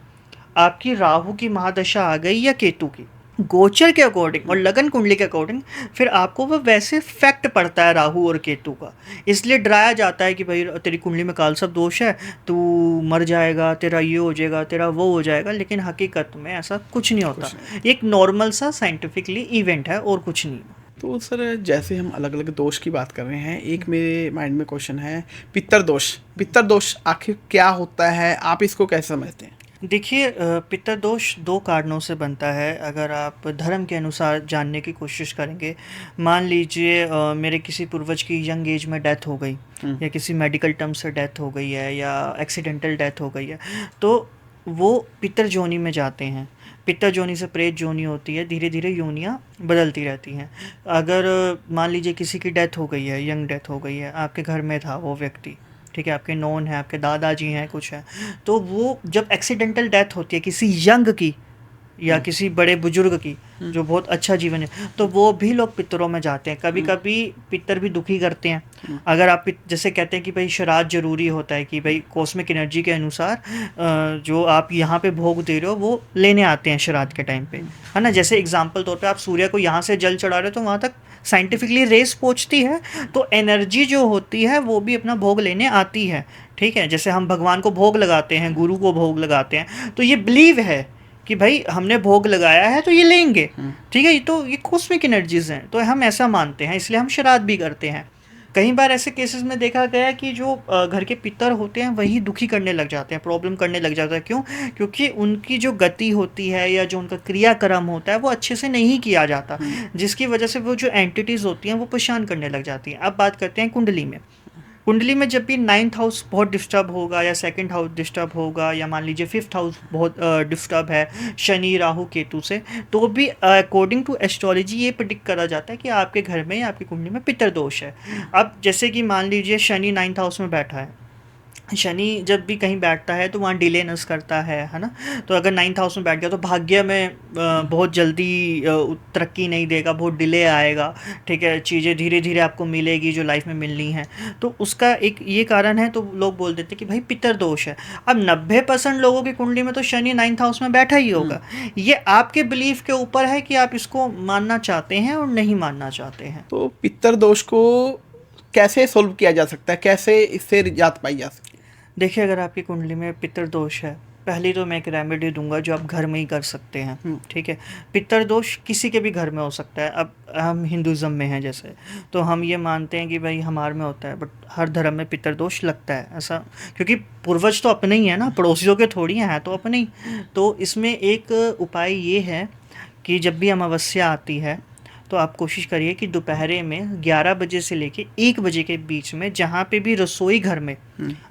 आपकी राहु की महादशा आ गई या केतु की, गोचर के अकॉर्डिंग और लगन कुंडली के अकॉर्डिंग, फिर आपको वो वैसे फैक्ट पड़ता है राहु और केतु का। इसलिए डराया जाता है कि भाई तेरी कुंडली में काल सर्प दोष है, तू मर जाएगा, तेरा ये हो जाएगा, तेरा वो हो जाएगा। लेकिन हकीकत में ऐसा कुछ नहीं होता, एक नॉर्मल सा साइंटिफिकली इवेंट है और कुछ नहीं। तो सर, जैसे हम अलग अलग दोष की बात कर रहे हैं, एक मेरे माइंड में क्वेश्चन है, पितर दोष आखिर क्या होता है, आप इसको कैसे समझते हैं? देखिए, पितर दोष दो कारणों से बनता है। अगर आप धर्म के अनुसार जानने की कोशिश करेंगे, मान लीजिए मेरे किसी पूर्वज की यंग एज में डेथ हो गई, या किसी मेडिकल टर्म से डेथ हो गई है, या एक्सीडेंटल डेथ हो गई है, तो वो पितर जोनी में जाते हैं। पितर जोनी से प्रेत जोनी होती है, धीरे धीरे योनियाँ बदलती रहती हैं। अगर मान लीजिए किसी की डेथ हो गई है, यंग डेथ हो गई है, आपके घर में था वो व्यक्ति, ठीक है, आपके नॉन है, आपके दादाजी हैं, कुछ है, तो वो जब एक्सीडेंटल डेथ होती है किसी यंग की, या किसी बड़े बुजुर्ग की जो बहुत अच्छा जीवन है, तो वो भी लोग पितरों में जाते हैं। कभी कभी पितर भी दुखी करते हैं। अगर आप जैसे कहते हैं कि भाई श्राद्ध जरूरी होता है कि भाई कॉस्मिक एनर्जी के अनुसार जो आप यहाँ पे भोग दे रहे हो वो लेने आते हैं श्राद्ध के टाइम पे, है ना। जैसे एग्जाम्पल तौर पे आप सूर्य को यहाँ से जल चढ़ा रहे हो तो वहाँ तक साइंटिफिकली रेस पहुँचती है, तो एनर्जी जो होती है वो भी अपना भोग लेने आती है, ठीक है। जैसे हम भगवान को भोग लगाते हैं, गुरु को भोग लगाते हैं, तो ये बिलीव है कि भाई हमने भोग लगाया है तो ये लेंगे, ठीक है। तो ये कॉस्मिक एनर्जीज हैं, तो हम ऐसा मानते हैं, इसलिए हम श्राद्ध भी करते हैं। कई बार ऐसे केसेस में देखा गया है कि जो घर के पितर होते हैं वही दुखी करने लग जाते हैं, प्रॉब्लम करने लग जाता है। क्यों? क्योंकि उनकी जो गति होती है या जो उनका क्रियाक्रम होता है वो अच्छे से नहीं किया जाता, जिसकी वजह से वो जो एंटिटीज़ होती हैं वो परेशान करने लग जाती हैं। अब बात करते हैं कुंडली में। कुंडली में जब भी 9th हाउस बहुत डिस्टर्ब होगा या 2nd हाउस डिस्टर्ब होगा या मान लीजिए 5th हाउस बहुत डिस्टर्ब है शनि राहु केतु से, तो भी अकॉर्डिंग टू एस्ट्रोलॉजी ये प्रेडिक्ट करा जाता है कि आपके घर में या आपकी कुंडली में पितर दोष है। अब जैसे कि मान लीजिए शनि 9th हाउस में बैठा है, शनि जब भी कहीं बैठता है तो वहाँ डिलेनेस करता है ना। तो अगर 9th हाउस में बैठ गया तो भाग्य में बहुत जल्दी तरक्की नहीं देगा, बहुत डिले आएगा, ठीक है। चीज़ें धीरे धीरे आपको मिलेगी जो लाइफ में मिलनी है, तो उसका एक ये कारण है। तो लोग बोल देते हैं कि भाई पितर दोष है। अब 90% लोगों की कुंडली में तो शनि 9th हाउस में बैठा ही होगा। ये आपके बिलीफ के ऊपर है कि आप इसको मानना चाहते हैं और नहीं मानना चाहते हैं। तो पितर दोष को कैसे सोल्व किया जा सकता है, कैसे इससे निजात पाई जा सकती है? देखिए, अगर आपकी कुंडली में पितर दोष है, पहली तो मैं एक रेमेडी दूंगा जो आप घर में ही कर सकते हैं, ठीक है। पितर दोष किसी के भी घर में हो सकता है। अब हम हिंदुज़म में हैं जैसे, तो हम ये मानते हैं कि भाई हमारे में होता है, बट हर धर्म में पितर दोष लगता है ऐसा, क्योंकि पूर्वज तो अपने ही हैं ना, पड़ोसियों के थोड़ी हैं तो अपने ही। तो इसमें एक उपाय ये है कि जब भी अमावस्या आती है तो आप कोशिश करिए कि दोपहरे में 11 बजे से लेके 1 बजे के बीच में जहाँ पे भी रसोई घर में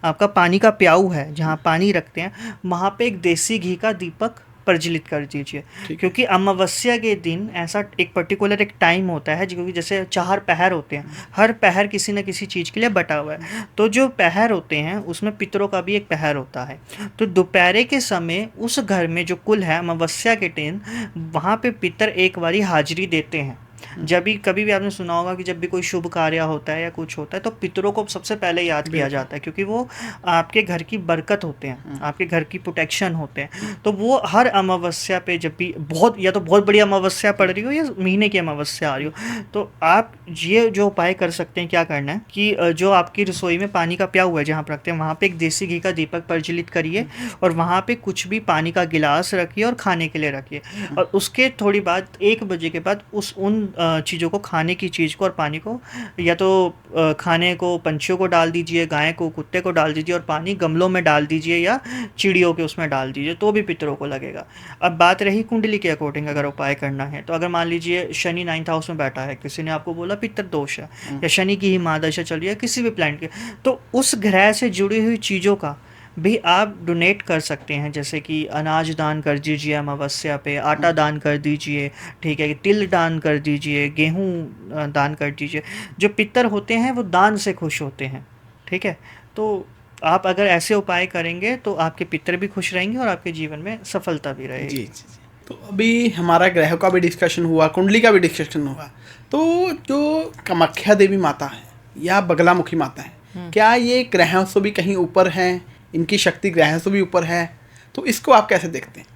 आपका पानी का प्याऊ है, जहाँ पानी रखते हैं, वहाँ पे एक देसी घी का दीपक प्रज्वलित कर दीजिए। क्योंकि अमावस्या के दिन ऐसा एक पर्टिकुलर एक टाइम होता है, क्योंकि जैसे 4 पहर होते हैं, हर पहर किसी न किसी चीज़ के लिए बटा हुआ है। तो जो पहर होते हैं उसमें पितरों का भी एक पहर होता है। तो दोपहर के समय उस घर में जो कुल है अमावस्या के दिन, वहाँ पे पितर एक बारी हाजिरी देते हैं। जब भी कभी भी आपने सुना होगा कि जब भी कोई शुभ कार्य होता है या कुछ होता है तो पितरों को सबसे पहले याद किया जाता है, क्योंकि वो आपके घर की बरकत होते हैं, आपके घर की प्रोटेक्शन होते हैं। तो वो हर अमावस्या पे जब भी बहुत या तो बहुत बड़ी अमावस्या पड़ रही हो या महीने की अमावस्या आ रही हो, तो आप ये जो उपाय कर सकते हैं, क्या करना है कि जो आपकी रसोई में पानी का प्याऊ है जहाँ पर रखते हैं, वहाँ पर एक देसी घी का दीपक प्रज्वलित करिए और वहाँ पर कुछ भी पानी का गिलास रखिए और खाने के लिए रखिए। और उसके थोड़ी बाद 1 बजे के बाद उन चीज़ों को, खाने की चीज़ को और पानी को, या तो खाने को पंछियों को डाल दीजिए, गाय को, कुत्ते को डाल दीजिए, और पानी गमलों में डाल दीजिए या चिड़ियों के उसमें डाल दीजिए, तो भी पितरों को लगेगा। अब बात रही कुंडली के अकॉर्डिंग अगर उपाय करना है, तो अगर मान लीजिए शनि 9th हाउस में बैठा है, किसी ने आपको बोला पितर दोष है या शनि की ही महादशा चल रही है किसी भी प्लैनेट के, तो उस ग्रह से जुड़ी हुई चीज़ों का भी आप डोनेट कर सकते हैं। जैसे कि अनाज दान कर दीजिए अमावस्या पे, आटा दान कर दीजिए, ठीक है, तिल दान कर दीजिए, गेहूं दान कर दीजिए। जो पितर होते हैं वो दान से खुश होते हैं, ठीक है। तो आप अगर ऐसे उपाय करेंगे तो आपके पितर भी खुश रहेंगे और आपके जीवन में सफलता भी रहेगी। जी जी। तो अभी हमारा ग्रह का भी डिस्कशन हुआ, कुंडली का भी डिस्कशन हुआ, तो जो कामाख्या देवी माता है या बगलामुखी माता है, क्या ये ग्रहों से भी कहीं ऊपर हैं? इनकी शक्ति ग्रहों से भी ऊपर है, तो इसको आप कैसे देखते हैं?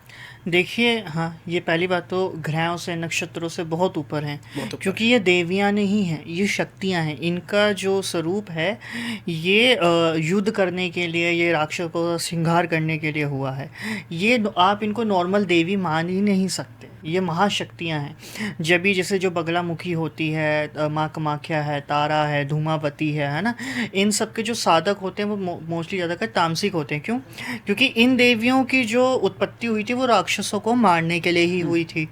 देखिए, हाँ, ये पहली बात तो ग्रहों से, नक्षत्रों से बहुत ऊपर हैं, क्योंकि ये देवियाँ नहीं हैं, ये शक्तियाँ हैं। इनका जो स्वरूप है ये युद्ध करने के लिए, ये राक्षसों को श्रृंगार करने के लिए हुआ है। ये आप इनको नॉर्मल देवी मान ही नहीं सकते, ये महाशक्तियाँ हैं। जब भी जैसे जो बगलामुखी होती है, माँ कामाख्या है, तारा है, धूमावती है ना, इन सब के जो साधक होते हैं वो मोस्टली ज़्यादातर तामसिक होते हैं। क्यों? क्योंकि इन देवियों की जो उत्पत्ति हुई थी वो राक्षसों को मारने के लिए ही हुई थी।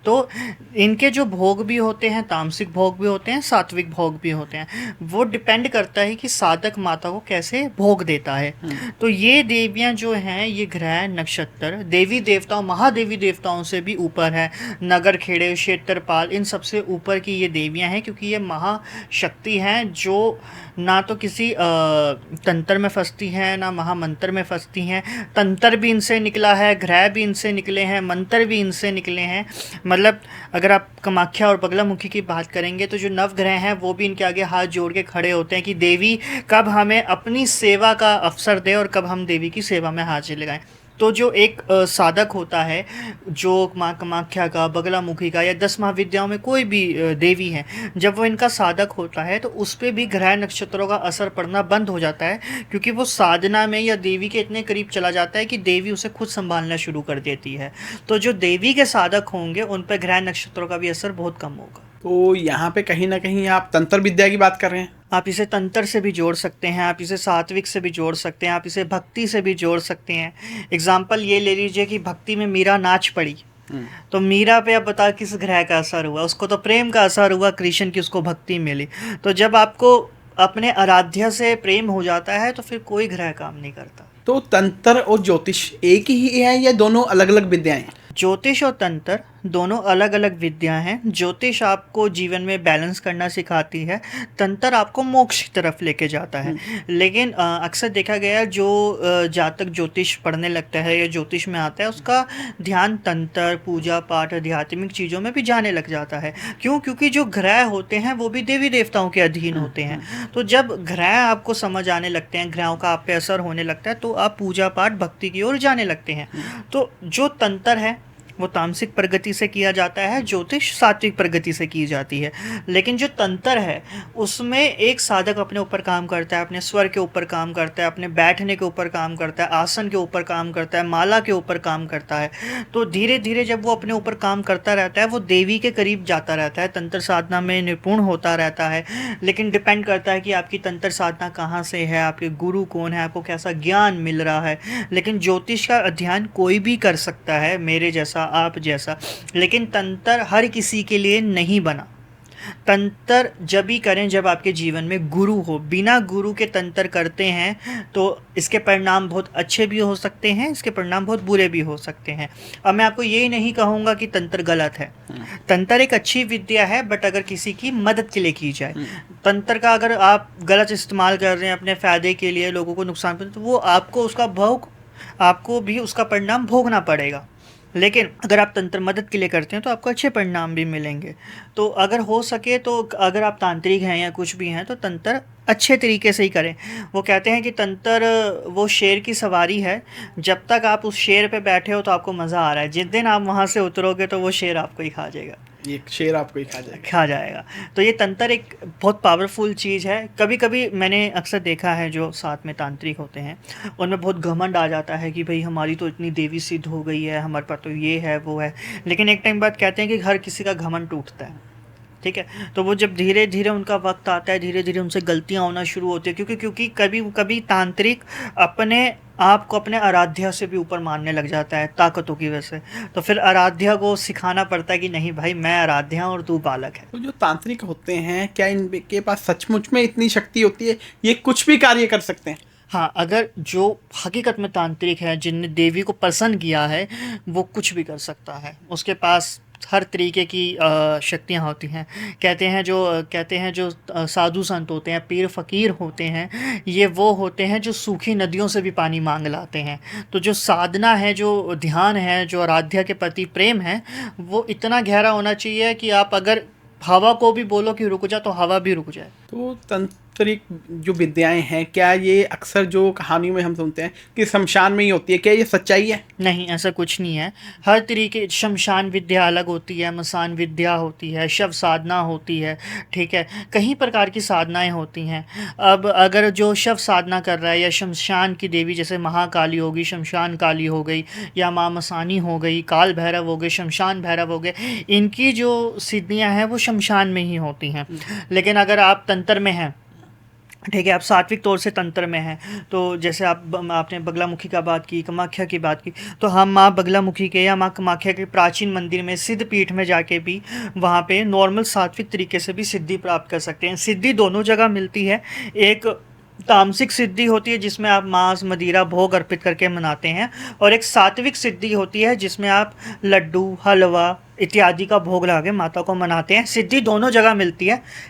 तो इनके जो भोग भी होते हैं, तामसिक भोग भी होते हैं, सात्विक भोग भी होते हैं। वो डिपेंड करता है कि साधक माता को कैसे भोग देता है। तो ये देवियां जो हैं, ये ग्रह नक्षत्र देवी देवताओं, महादेवी देवताओं से भी ऊपर है। नगर खेड़े, क्षेत्रपाल, इन सबसे ऊपर की ये देवियां हैं, क्योंकि ये महाशक्ति हैं जो ना तो किसी तंत्र में फंसती हैं, ना महामंत्र में फंसती हैं। तंत्र भी इनसे निकला है, ग्रह भी इनसे निकले हैं, मंत्र भी इनसे निकले हैं। मतलब अगर आप कामाख्या और बगलामुखी की बात करेंगे तो जो नवग्रह हैं वो भी इनके आगे हाथ जोड़ के खड़े होते हैं कि देवी कब हमें अपनी सेवा का अवसर दे और कब हम देवी की सेवा में हाजिर लगाएं। तो जो एक साधक होता है, जो माँ कामाख्या का, बगलामुखी का या 10 महाविद्याओं में कोई भी देवी है, जब वो इनका साधक होता है तो उस पर भी ग्रह नक्षत्रों का असर पड़ना बंद हो जाता है, क्योंकि वो साधना में या देवी के इतने करीब चला जाता है कि देवी उसे खुद संभालना शुरू कर देती है। तो जो देवी के साधक होंगे उन पर ग्रह नक्षत्रों का भी असर बहुत कम होगा। तो यहाँ पे कहीं ना कहीं आप तंत्र विद्या की बात कर रहे हैं। आप इसे तंत्र से भी जोड़ सकते हैं, आप इसे सात्विक से भी जोड़ सकते हैं, आप इसे भक्ति से भी जोड़ सकते हैं। एग्जाम्पल ये ले लीजिए कि भक्ति में मीरा नाच पड़ी, तो मीरा पे अब बता किस ग्रह का असर हुआ? उसको तो प्रेम का असर हुआ, कृष्ण की उसको भक्ति मिली। तो जब आपको अपने आराध्य से प्रेम हो जाता है तो फिर कोई ग्रह काम नहीं करता। तो तंत्र और ज्योतिष एक ही है या दोनों अलग अलग विद्याएं हैं? ज्योतिष और तंत्र दोनों अलग अलग विद्या हैं। ज्योतिष आपको जीवन में बैलेंस करना सिखाती है, तंत्र आपको मोक्ष की तरफ लेके जाता है। लेकिन अक्सर देखा गया है जो जातक ज्योतिष पढ़ने लगता है या ज्योतिष में आता है, उसका ध्यान तंत्र, पूजा पाठ, आध्यात्मिक चीज़ों में भी जाने लग जाता है। क्यों? क्योंकि जो ग्रह होते हैं वो भी देवी देवताओं के अधीन होते हैं। तो जब ग्रह आपको समझ आने लगते हैं, ग्रहों का आप पे असर होने लगता है, तो आप पूजा पाठ, भक्ति की ओर जाने लगते हैं। तो जो तंत्र है वो तामसिक प्रगति से किया जाता है, ज्योतिष सात्विक प्रगति से की जाती है। लेकिन जो तंत्र है उसमें एक साधक अपने ऊपर काम करता है, अपने स्वर के ऊपर काम करता है, अपने बैठने के ऊपर काम करता है, आसन के ऊपर काम करता है, माला के ऊपर काम करता है। तो धीरे धीरे जब वो अपने ऊपर काम करता रहता है, वो देवी के करीब जाता रहता है, तंत्र साधना में निपुण होता रहता है। लेकिन डिपेंड करता है कि आपकी तंत्र साधना कहाँ से है, आपके गुरु कौन है, आपको कैसा ज्ञान मिल रहा है। लेकिन ज्योतिष का अध्ययन कोई भी कर सकता है, मेरे जैसा, आप जैसा। लेकिन तंत्र हर किसी के लिए नहीं बना। तंत्र जब ही करें जब आपके जीवन में गुरु हो। बिना गुरु के तंत्र करते हैं तो इसके परिणाम बहुत अच्छे भी हो सकते हैं, इसके परिणाम बहुत बुरे भी हो सकते हैं। अब मैं आपको यही नहीं कहूँगा कि तंत्र गलत है। तंत्र एक अच्छी विद्या है, बट अगर किसी की मदद के लिए की जाए। तंत्र का अगर आप गलत इस्तेमाल कर रहे हैं अपने फ़ायदे के लिए, लोगों को नुकसान पहुंचा, तो वो आपको भी उसका परिणाम भोगना पड़ेगा। लेकिन अगर आप तंत्र मदद के लिए करते हैं तो आपको अच्छे परिणाम भी मिलेंगे। तो अगर हो सके तो अगर आप तांत्रिक हैं या कुछ भी हैं तो तंत्र अच्छे तरीके से ही करें। वो कहते हैं कि तंत्र वो शेर की सवारी है, जब तक आप उस शेर पे बैठे हो तो आपको मज़ा आ रहा है, जिस दिन आप वहाँ से उतरोगे तो वो शेर आपको ही खा जाएगा। ये शेर आपको ही खा जाएगा। तो ये तंत्र एक बहुत पावरफुल चीज़ है। कभी कभी मैंने अक्सर देखा है जो साथ में तांत्रिक होते हैं उनमें बहुत घमंड आ जाता है कि भाई हमारी तो इतनी देवी सिद्ध हो गई है, हमारे पास तो ये है वो है। लेकिन एक टाइम बाद कहते हैं कि हर किसी का घमंड टूटता है, ठीक है। तो वो जब धीरे धीरे उनका वक्त आता है, धीरे धीरे उनसे गलतियां होना शुरू होती है, क्योंकि कभी कभी तांत्रिक अपने आप को अपने आराध्या से भी ऊपर मानने लग जाता है ताकतों की वजह से। तो फिर आराध्या को सिखाना पड़ता है कि नहीं भाई, मैं आराध्या और तू बालक है। तो जो तांत्रिक होते हैं, क्या इनके पास सचमुच में इतनी शक्ति होती है, ये कुछ भी कार्य कर सकते हैं? हाँ, अगर जो हकीकत में तांत्रिक है, जिनने देवी को प्रसन्न किया है, वो कुछ भी कर सकता है। उसके पास हर तरीके की शक्तियाँ होती हैं। कहते हैं जो साधु संत होते हैं, पीर फ़कीर होते हैं, ये वो होते हैं जो सूखी नदियों से भी पानी मांग लाते हैं। तो जो साधना है, जो ध्यान है, जो आराध्या के प्रति प्रेम है, वो इतना गहरा होना चाहिए कि आप अगर हवा को भी बोलो कि रुक जा तो हवा भी रुक जाए। तो तांत्रिक जो विद्याएं हैं, क्या ये अक्सर जो कहानियों में हम सुनते हैं कि शमशान में ही होती है, क्या ये सच्चाई है? नहीं, ऐसा कुछ नहीं है। हर तरीके शमशान विद्या अलग होती है, मसान विद्या होती है, शव साधना होती है, ठीक है। कई प्रकार की साधनाएं होती हैं। अब अगर जो शव साधना कर रहा है या शमशान की देवी जैसे महाकाली होगी, शमशान काली हो गई, या माँ मसानी हो गई, काल भैरव हो गए, शमशान भैरव हो गए, इनकी जो सिद्धियाँ हैं वो शमशान में ही होती हैं। लेकिन अगर आप तंत्र में हैं ठीक है, आप सात्विक तौर से तंत्र में हैं, तो जैसे आपने बगलामुखी का बात की, कामाख्या की बात की, तो हम माँ बगलामुखी के या माँ कामाख्या के प्राचीन मंदिर में सिद्ध पीठ में जाके भी वहाँ पे नॉर्मल सात्विक तरीके से भी सिद्धि प्राप्त कर सकते हैं। सिद्धि दोनों जगह मिलती है। एक तामसिक सिद्धि होती है जिसमें आप मांस मदिरा भोग अर्पित करके मनाते हैं, और एक सात्विक सिद्धि होती है जिसमें आप लड्डू हलवा इत्यादि का भोग लगा के माता को मनाते हैं। सिद्धि दोनों जगह मिलती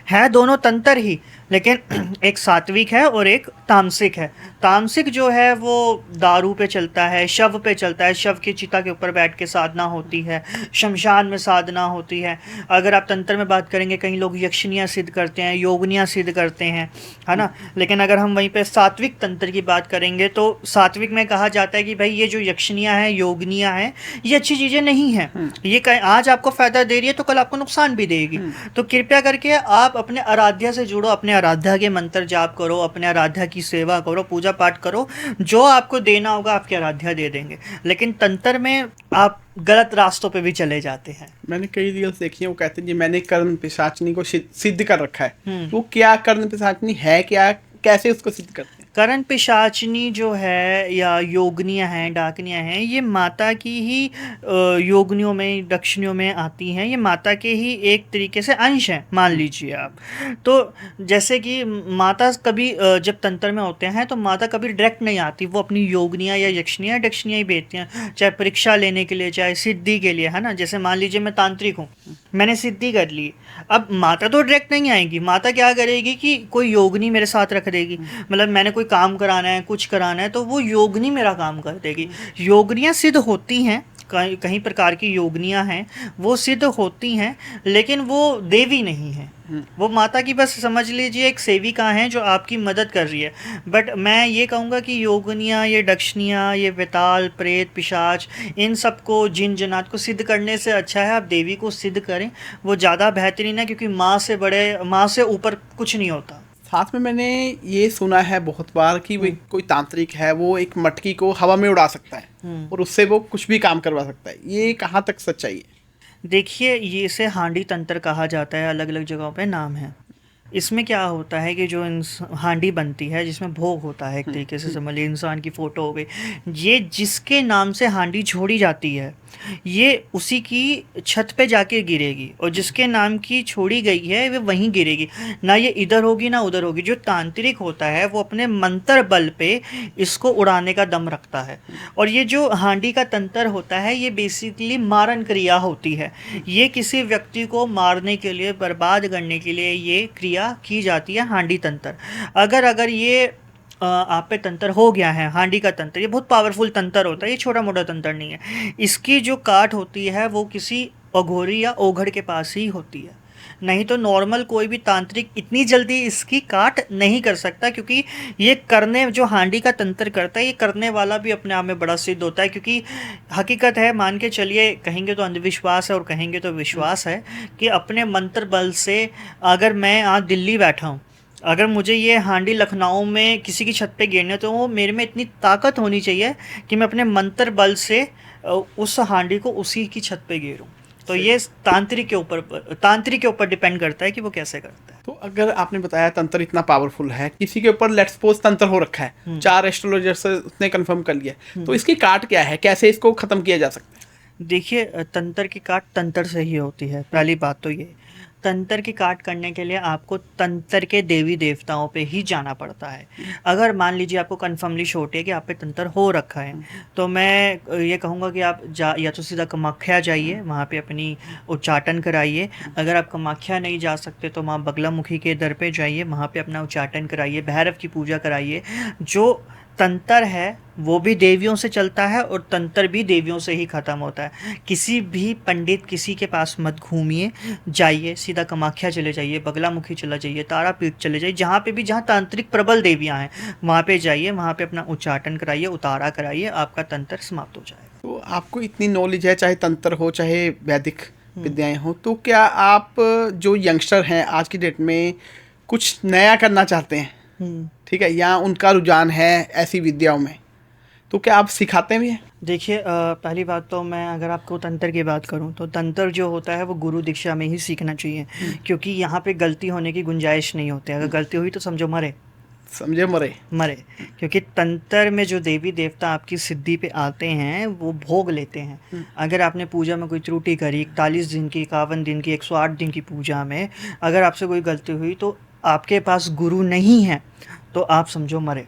है दोनों तंत्र ही, लेकिन एक सात्विक है और एक तामसिक है। तामसिक जो है वो दारू पे चलता है, शव पे चलता है, शव की चिता के ऊपर बैठ के साधना होती है, शमशान में साधना होती है। अगर आप तंत्र में बात करेंगे, कई लोग यक्षिनियाँ सिद्ध करते हैं, योगनियाँ सिद्ध करते हैं, है ना। लेकिन अगर हम वहीं पे सात्विक तंत्र की बात करेंगे तो सात्विक में कहा जाता है कि भाई ये जो यक्षिनियाँ हैं, योगनियाँ हैं, ये अच्छी चीज़ें नहीं हैं। ये आज आपको फ़ायदा दे रही है तो कल आपको नुकसान भी देगी। तो कृपया करके आप अपने आराध्या से जुड़ो, अपने आराध्या के मंत्र जाप करो, अपने आराध्या की सेवा करो, पूजा पाठ करो, जो आपको देना होगा आपके आराध्या दे देंगे। लेकिन तंत्र में आप गलत रास्तों पे भी चले जाते हैं। मैंने कई रील्स देखी हैं, वो कहते हैं जी मैंने कर्ण पिशाचनी को सिद्ध कर रखा है। वो क्या कर्ण पिशाचनी है, क्या कैसे उसको सिद्ध करते हैं? कर्ण पिशाचनी जो है या योगनियाँ हैं, डाकनियाँ हैं, ये माता की ही योगनियों में, दक्षिणियों में आती हैं। ये माता के ही एक तरीके से अंश हैं, मान लीजिए आप। तो जैसे कि माता कभी जब तंत्र में होते हैं तो माता कभी डायरेक्ट नहीं आती, वो अपनी योगनियाँ या यक्षनियाँ दक्षिणियाँ ही भेजती हैं, चाहे परीक्षा लेने के लिए, चाहे सिद्धि के लिए, है ना। जैसे मान लीजिए मैं तांत्रिक हूँ, मैंने सिद्धि कर ली, अब माता तो डायरेक्ट नहीं आएगी। माता क्या करेगी कि कोई योगनी मेरे साथ रख देगी, मतलब मैंने कोई काम कराना है, कुछ कराना है, तो वो योगनी मेरा काम कर देगी। योगनियाँ सिद्ध होती हैं, कहीं प्रकार की योगनियाँ हैं, वो सिद्ध होती हैं, लेकिन वो देवी नहीं है। वो माता की बस समझ लीजिए एक सेविका हैं जो आपकी मदद कर रही है। बट मैं ये कहूँगा कि योगनियाँ, ये दक्षिणियाँ, ये वेताल, प्रेत, पिशाच, इन सब को, जिन जन्नात को सिद्ध करने से अच्छा है आप देवी को सिद्ध करें, वो ज़्यादा बेहतरीन है, क्योंकि माँ से ऊपर कुछ नहीं होता। साथ में मैंने ये सुना है बहुत बार कि वो कोई तांत्रिक है, वो एक मटकी को हवा में उड़ा सकता है और उससे वो कुछ भी काम करवा सकता है। ये कहाँ तक सच्चाई है? देखिए, ये इसे हांडी तंत्र कहा जाता है, अलग अलग जगहों पे नाम है। इसमें क्या होता है कि जो हांडी बनती है जिसमें भोग होता है, एक तरीके से समझ लीजिए इंसान की फ़ोटो हो गई, ये जिसके नाम से हांडी छोड़ी जाती है ये उसी की छत पे जाके गिरेगी, और जिसके नाम की छोड़ी गई है वो वहीं गिरेगी, ना ये इधर होगी ना उधर होगी। जो तांत्रिक होता है वो अपने मंत्र बल पे इसको उड़ाने का दम रखता है। और ये जो हांडी का तंत्र होता है ये बेसिकली मारन क्रिया होती है। ये किसी व्यक्ति को मारने के लिए, बर्बाद करने के लिए ये क्रिया की जाती है, हांडी तंत्र। अगर ये आप पे तंत्र हो गया है, हांडी का तंत्र, ये बहुत पावरफुल तंत्र होता है, ये छोटा मोटा तंत्र नहीं है। इसकी जो काट होती है वो किसी अघोरी या ओघड़ के पास ही होती है, नहीं तो नॉर्मल कोई भी तांत्रिक इतनी जल्दी इसकी काट नहीं कर सकता, क्योंकि ये करने, जो हांडी का तंत्र करता है, ये करने वाला भी अपने आप में बड़ा सिद्ध होता है। क्योंकि हकीकत है, मान के चलिए, कहेंगे तो अंधविश्वास है और कहेंगे तो विश्वास है, कि अपने मंत्र बल से अगर मैं आज दिल्ली बैठा हूँ, अगर मुझे ये हांडी लखनऊ में किसी की छत पे गिरने, तो वो मेरे में इतनी ताकत होनी चाहिए कि मैं अपने मंत्र बल से उस हांडी को उसी की छत पे गिरूं। तो ये तांत्रिक के ऊपर डिपेंड करता है कि वो कैसे करता है। तो अगर आपने बताया तंत्र इतना पावरफुल है, किसी के ऊपर लेट्स सपोज तंत्र हो रखा है, 4 एस्ट्रोलॉजर से उसने कंफर्म कर लिया, तो इसकी काट क्या है, कैसे इसको खत्म किया जा सकता है? देखिए, तंत्र की काट तंत्र से ही होती है। पहली बात तो ये, तंत्र की काट करने के लिए आपको तंत्र के देवी देवताओं पे ही जाना पड़ता है। अगर मान लीजिए आपको कन्फर्मली शोट है कि आप पे तंत्र हो रखा है, तो मैं ये कहूँगा कि आप या तो सीधा कामाख्या जाइए, वहाँ पे अपनी उच्चाटन कराइए। अगर आप कामाख्या नहीं जा सकते तो माँ बगलामुखी के दर पे जाइए, वहाँ पे अपना उच्चाटन कराइए, भैरव की पूजा कराइए। जो तंत्र है वो भी देवियों से चलता है और तंत्र भी देवियों से ही ख़त्म होता है। किसी भी पंडित किसी के पास मत घूमिए, जाइए सीधा कामाख्या चले जाइए, बगलामुखी चला जाइए, तारापीठ चले जाइए, जहाँ तांत्रिक प्रबल देवियाँ हैं वहाँ पे जाइए, वहाँ पे अपना उच्चाटन कराइए, उतारा कराइए, आपका तंत्र समाप्त हो जाएगा। तो आपको इतनी नॉलेज है, चाहे तंत्र हो चाहे वैदिक विद्याएँ हो, तो क्या आप जो यंगस्टर हैं आज की डेट में कुछ नया करना चाहते हैं, ठीक है, या उनका रुझान है ऐसी विद्याओं में, तो क्या आप सिखाते भी हैं? देखिए, पहली बात तो मैं अगर आपको तंत्र की बात करूं तो तंत्र जो होता है वो गुरु दीक्षा में ही सीखना चाहिए, क्योंकि यहाँ पे गलती होने की गुंजाइश नहीं होती। अगर गलती हुई तो समझो मरे, समझे मरे। मरे, क्योंकि तंत्र में जो देवी देवता आपकी सिद्धि पे आते हैं वो भोग लेते हैं। अगर आपने पूजा में कोई त्रुटि करी 41 दिन की, 51 दिन की, 108 दिन की पूजा में अगर आपसे कोई गलती हुई तो आपके पास गुरु नहीं है तो आप समझो मरे।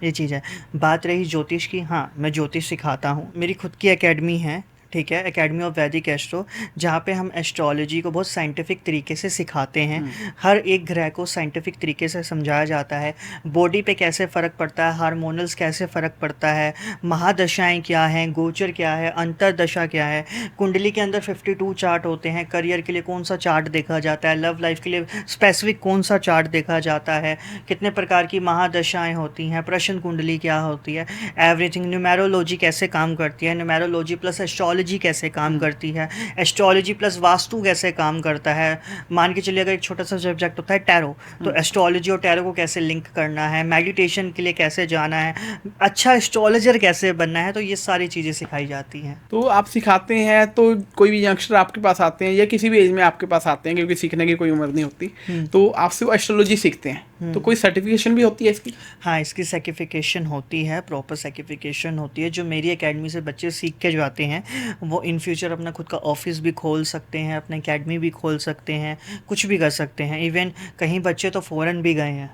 ये चीज़ है। बात रही ज्योतिष की, हाँ मैं ज्योतिष सिखाता हूँ, मेरी खुद की एकेडमी है, ठीक है, एकेडमी ऑफ वैदिक एस्ट्रो, जहाँ पे हम एस्ट्रोलॉजी को बहुत साइंटिफिक तरीके से सिखाते हैं। हर एक ग्रह को साइंटिफिक तरीके से समझाया जाता है, बॉडी पे कैसे फ़र्क पड़ता है, हार्मोनल्स कैसे फ़र्क पड़ता है, महादशाएं क्या हैं, गोचर क्या है, अंतरदशा क्या है, कुंडली के अंदर 52 चार्ट होते हैं, करियर के लिए कौन सा चार्ट देखा जाता है, लव लाइफ के लिए स्पेसिफिक कौन सा चार्ट देखा जाता है, कितने प्रकार की महादशाएँ होती हैं, प्रश्न कुंडली क्या होती है, एवरीथिंग, न्यूमेरोलॉजी कैसे काम करती है, न्यूमेरोलॉजी प्लस एस्ट्रोलॉजी कैसे काम करती है, एस्ट्रोलॉजी प्लस वास्तु कैसे काम करता है। मान के चलिए अगर एक छोटा सा सब्जेक्ट होता है टैरो, तो एस्ट्रोलॉजी और टैरो को कैसे लिंक करना है, मेडिटेशन के लिए कैसे जाना है, अच्छा एस्ट्रोलॉजर कैसे बनना है, तो ये सारी चीज़ें सिखाई जाती हैं। तो आप सिखाते हैं तो कोई भी यंगस्टर आपके पास आते हैं या किसी भी एज में आपके पास आते हैं, क्योंकि सीखने की कोई उम्र नहीं होती, तो आपसे वो एस्ट्रोलॉजी सीखते हैं, तो कोई सर्टिफिकेशन भी होती है इसकी? हाँ, इसकी सर्टिफिकेशन होती है, प्रॉपर सर्टिफिकेशन होती है। जो मेरी एकेडमी से बच्चे सीख के जो आते हैं वो इन फ्यूचर अपना खुद का ऑफिस भी खोल सकते हैं, अपना एकेडमी भी खोल सकते हैं, कुछ भी कर सकते हैं। इवन कहीं बच्चे तो फ़ॉरेन भी गए हैं,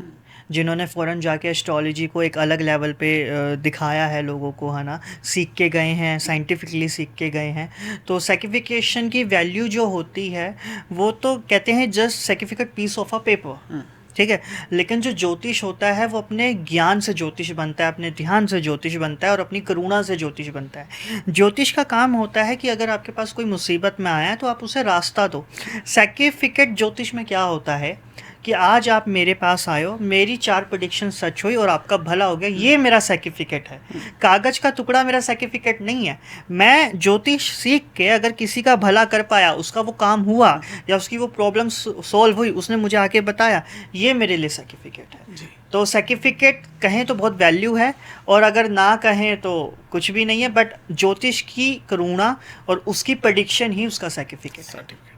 जिन्होंने फ़ॉरेन जाके एस्ट्रोलॉजी को एक अलग लेवल पे दिखाया है लोगों को, है ना, सीख के गए हैं, साइंटिफिकली सीख के गए हैं। तो सर्टिफिकेशन की वैल्यू जो होती है वो तो कहते हैं just certificate piece of a paper, ठीक है, लेकिन जो ज्योतिष होता है वो अपने ज्ञान से ज्योतिष बनता है, अपने ध्यान से ज्योतिष बनता है और अपनी करुणा से ज्योतिष बनता है। ज्योतिष का काम होता है कि अगर आपके पास कोई मुसीबत में आया है तो आप उसे रास्ता दो। सर्टिफिकेट ज्योतिष में क्या होता है कि आज आप मेरे पास आए हो, मेरी 4 प्रेडिक्शन सच हुई और आपका भला हो गया, ये मेरा सर्टिफिकेट है। कागज़ का टुकड़ा मेरा सर्टिफिकेट नहीं है। मैं ज्योतिष सीख के अगर किसी का भला कर पाया, उसका वो काम हुआ या उसकी वो प्रॉब्लम सॉल्व हुई, उसने मुझे आके बताया, ये मेरे लिए सर्टिफिकेट है। तो सर्टिफिकेट कहें तो बहुत वैल्यू है और अगर ना कहें तो कुछ भी नहीं है, बट ज्योतिष की करुणा और उसकी प्रेडिक्शन ही उसका सर्टिफिकेट है।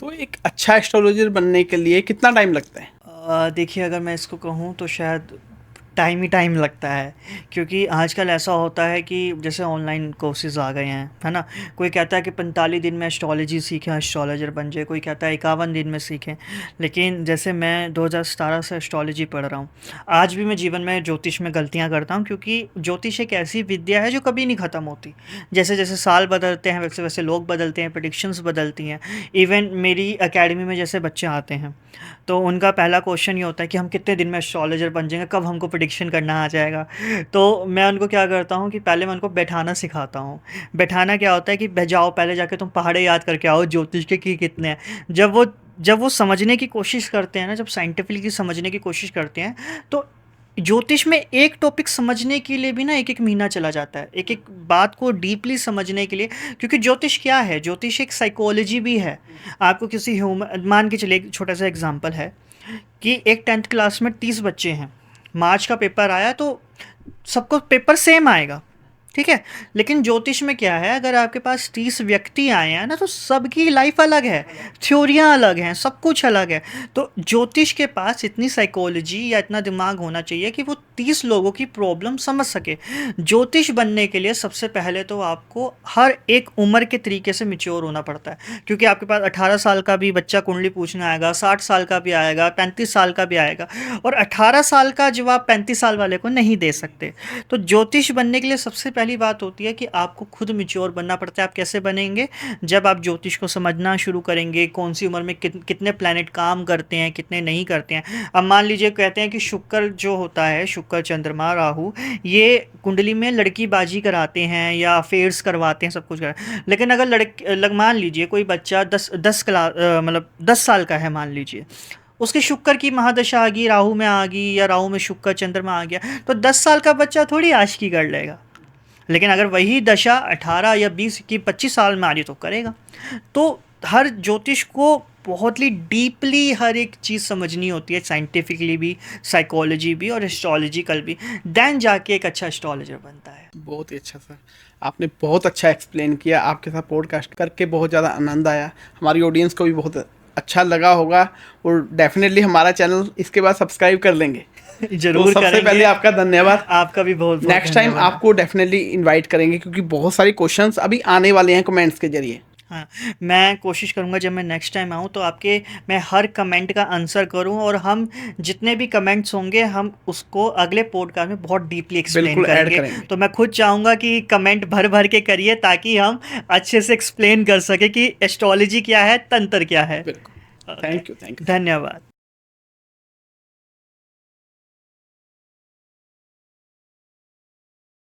तो एक अच्छा एस्ट्रोलॉजर बनने के लिए कितना टाइम लगता है? देखिए, अगर मैं इसको कहूँ तो शायद टाइम ही टाइम लगता है, क्योंकि आजकल ऐसा होता है कि जैसे ऑनलाइन कोर्सेज आ गए हैं, है ना, कोई कहता है कि 45 दिन में एस्ट्रोलॉजी सीखें, एस्ट्रोलॉजर बन जाए, कोई कहता है 51 दिन में सीखें। लेकिन जैसे मैं 2017 से एस्ट्रोलॉजी पढ़ रहा हूँ, आज भी मैं जीवन में ज्योतिष में गलतियाँ करता हूँ, क्योंकि ज्योतिष एक ऐसी विद्या है जो कभी नहीं ख़त्म होती। जैसे जैसे साल बदलते हैं वैसे वैसे लोग बदलते हैं, प्रेडिक्शंस बदलती हैं। इवन मेरी एकेडमी में जैसे बच्चे आते हैं तो उनका पहला क्वेश्चन ये होता है कि हम कितने दिन में एस्ट्रोलॉजर बन जाएंगे, कब हमको प्रेडिक्शन करना आ जाएगा। तो मैं उनको क्या करता हूँ कि पहले मैं उनको बैठाना सिखाता हूँ। बैठाना क्या होता है कि जाओ पहले जाके तुम पहाड़े याद करके आओ ज्योतिष के की कितने हैं। जब वो समझने की कोशिश करते हैं ना, जब साइंटिफिकली समझने की कोशिश करते हैं, तो ज्योतिष में एक टॉपिक समझने के लिए भी ना एक महीना चला जाता है, एक बात को डीपली समझने के लिए। क्योंकि ज्योतिष क्या है, ज्योतिष एक साइकोलॉजी भी है। आपको किसी ह्यूमन, मान के चलिए एक छोटा सा एग्जांपल है कि एक 10th क्लास में 30 बच्चे हैं, मार्च का पेपर आया तो सबको पेपर सेम आएगा, ठीक है। लेकिन ज्योतिष में क्या है, अगर आपके पास 30 व्यक्ति आए हैं ना तो सबकी लाइफ अलग है, थ्योरियाँ अलग हैं, सब कुछ अलग है। तो ज्योतिष के पास इतनी साइकोलॉजी या इतना दिमाग होना चाहिए कि वो 30 लोगों की प्रॉब्लम समझ सके। ज्योतिष बनने के लिए सबसे पहले तो आपको हर एक उम्र के तरीके से मैच्योर होना पड़ता है, क्योंकि आपके पास 18 साल का भी बच्चा कुंडली पूछने आएगा, 60 साल का भी आएगा, 35 साल का भी आएगा, और 18 साल का जवाब 35 साल वाले को नहीं दे सकते। तो ज्योतिष बनने के लिए सबसे पहली बात होती है कि आपको खुद मैच्योर बनना पड़ता है। आप कैसे बनेंगे, जब आप ज्योतिष को समझना शुरू करेंगे, कौन सी उम्र में कितने प्लैनेट काम करते हैं, कितने नहीं करते हैं। अब मान लीजिए कहते हैं कि शुक्र जो होता है, शुक्र, चंद्रमा, राहु, ये कुंडली में लड़की बाजी कराते हैं या अफेयर्स करवाते हैं, सब कुछ लेकिन अगर मान लीजिए कोई बच्चा 10 साल का है, मान लीजिए उसके शुक्र की महादशा आ गई, राहु में आ गई, या राहु में शुक्र चंद्रमा आ गया, तो 10 साल का बच्चा थोड़ी आशिकी कर लेगा। लेकिन अगर वही दशा 18 या 20 की 25 साल में आ रही तो करेगा। तो हर ज्योतिष को बहुत ही डीपली हर एक चीज़ समझनी होती है, साइंटिफिकली भी, साइकोलॉजी भी और एस्ट्रोलॉजिकल भी, देन जाके एक अच्छा एस्ट्रोलॉजर बनता है। बहुत ही अच्छा सर, आपने बहुत अच्छा एक्सप्लेन किया। आपके साथ पॉडकास्ट करके बहुत ज़्यादा आनंद आया, हमारी ऑडियंस को भी बहुत अच्छा लगा होगा और डेफिनेटली हमारा चैनल इसके बाद सब्सक्राइब कर लेंगे। तो जरूर सबसे करेंगे। पहले आपका धन्यवाद। आपका भी बहुत बहुत नेक्स्ट टाइम धन्यवाद। आपको डेफिनेटली इनवाइट करेंगे, क्योंकि बहुत सारे क्वेश्चंस अभी आने वाले हैं कमेंट्स के जरिए। हाँ, मैं कोशिश करूँगा जब मैं नेक्स्ट टाइम आऊँ तो आपके मैं हर कमेंट का आंसर करूँ, और हम जितने भी कमेंट्स होंगे हम उसको अगले पॉडकास्ट में बहुत डीपली एक्सप्लेन बिल्कुल ऐड करेंगे। करेंगे। तो मैं खुद चाहूँगा कि कमेंट भर भर के करिए ताकि हम अच्छे से एक्सप्लेन कर सके कि एस्ट्रोलॉजी क्या है, तंत्र क्या है। बिल्कुल। Thank you, thank you. धन्यवाद।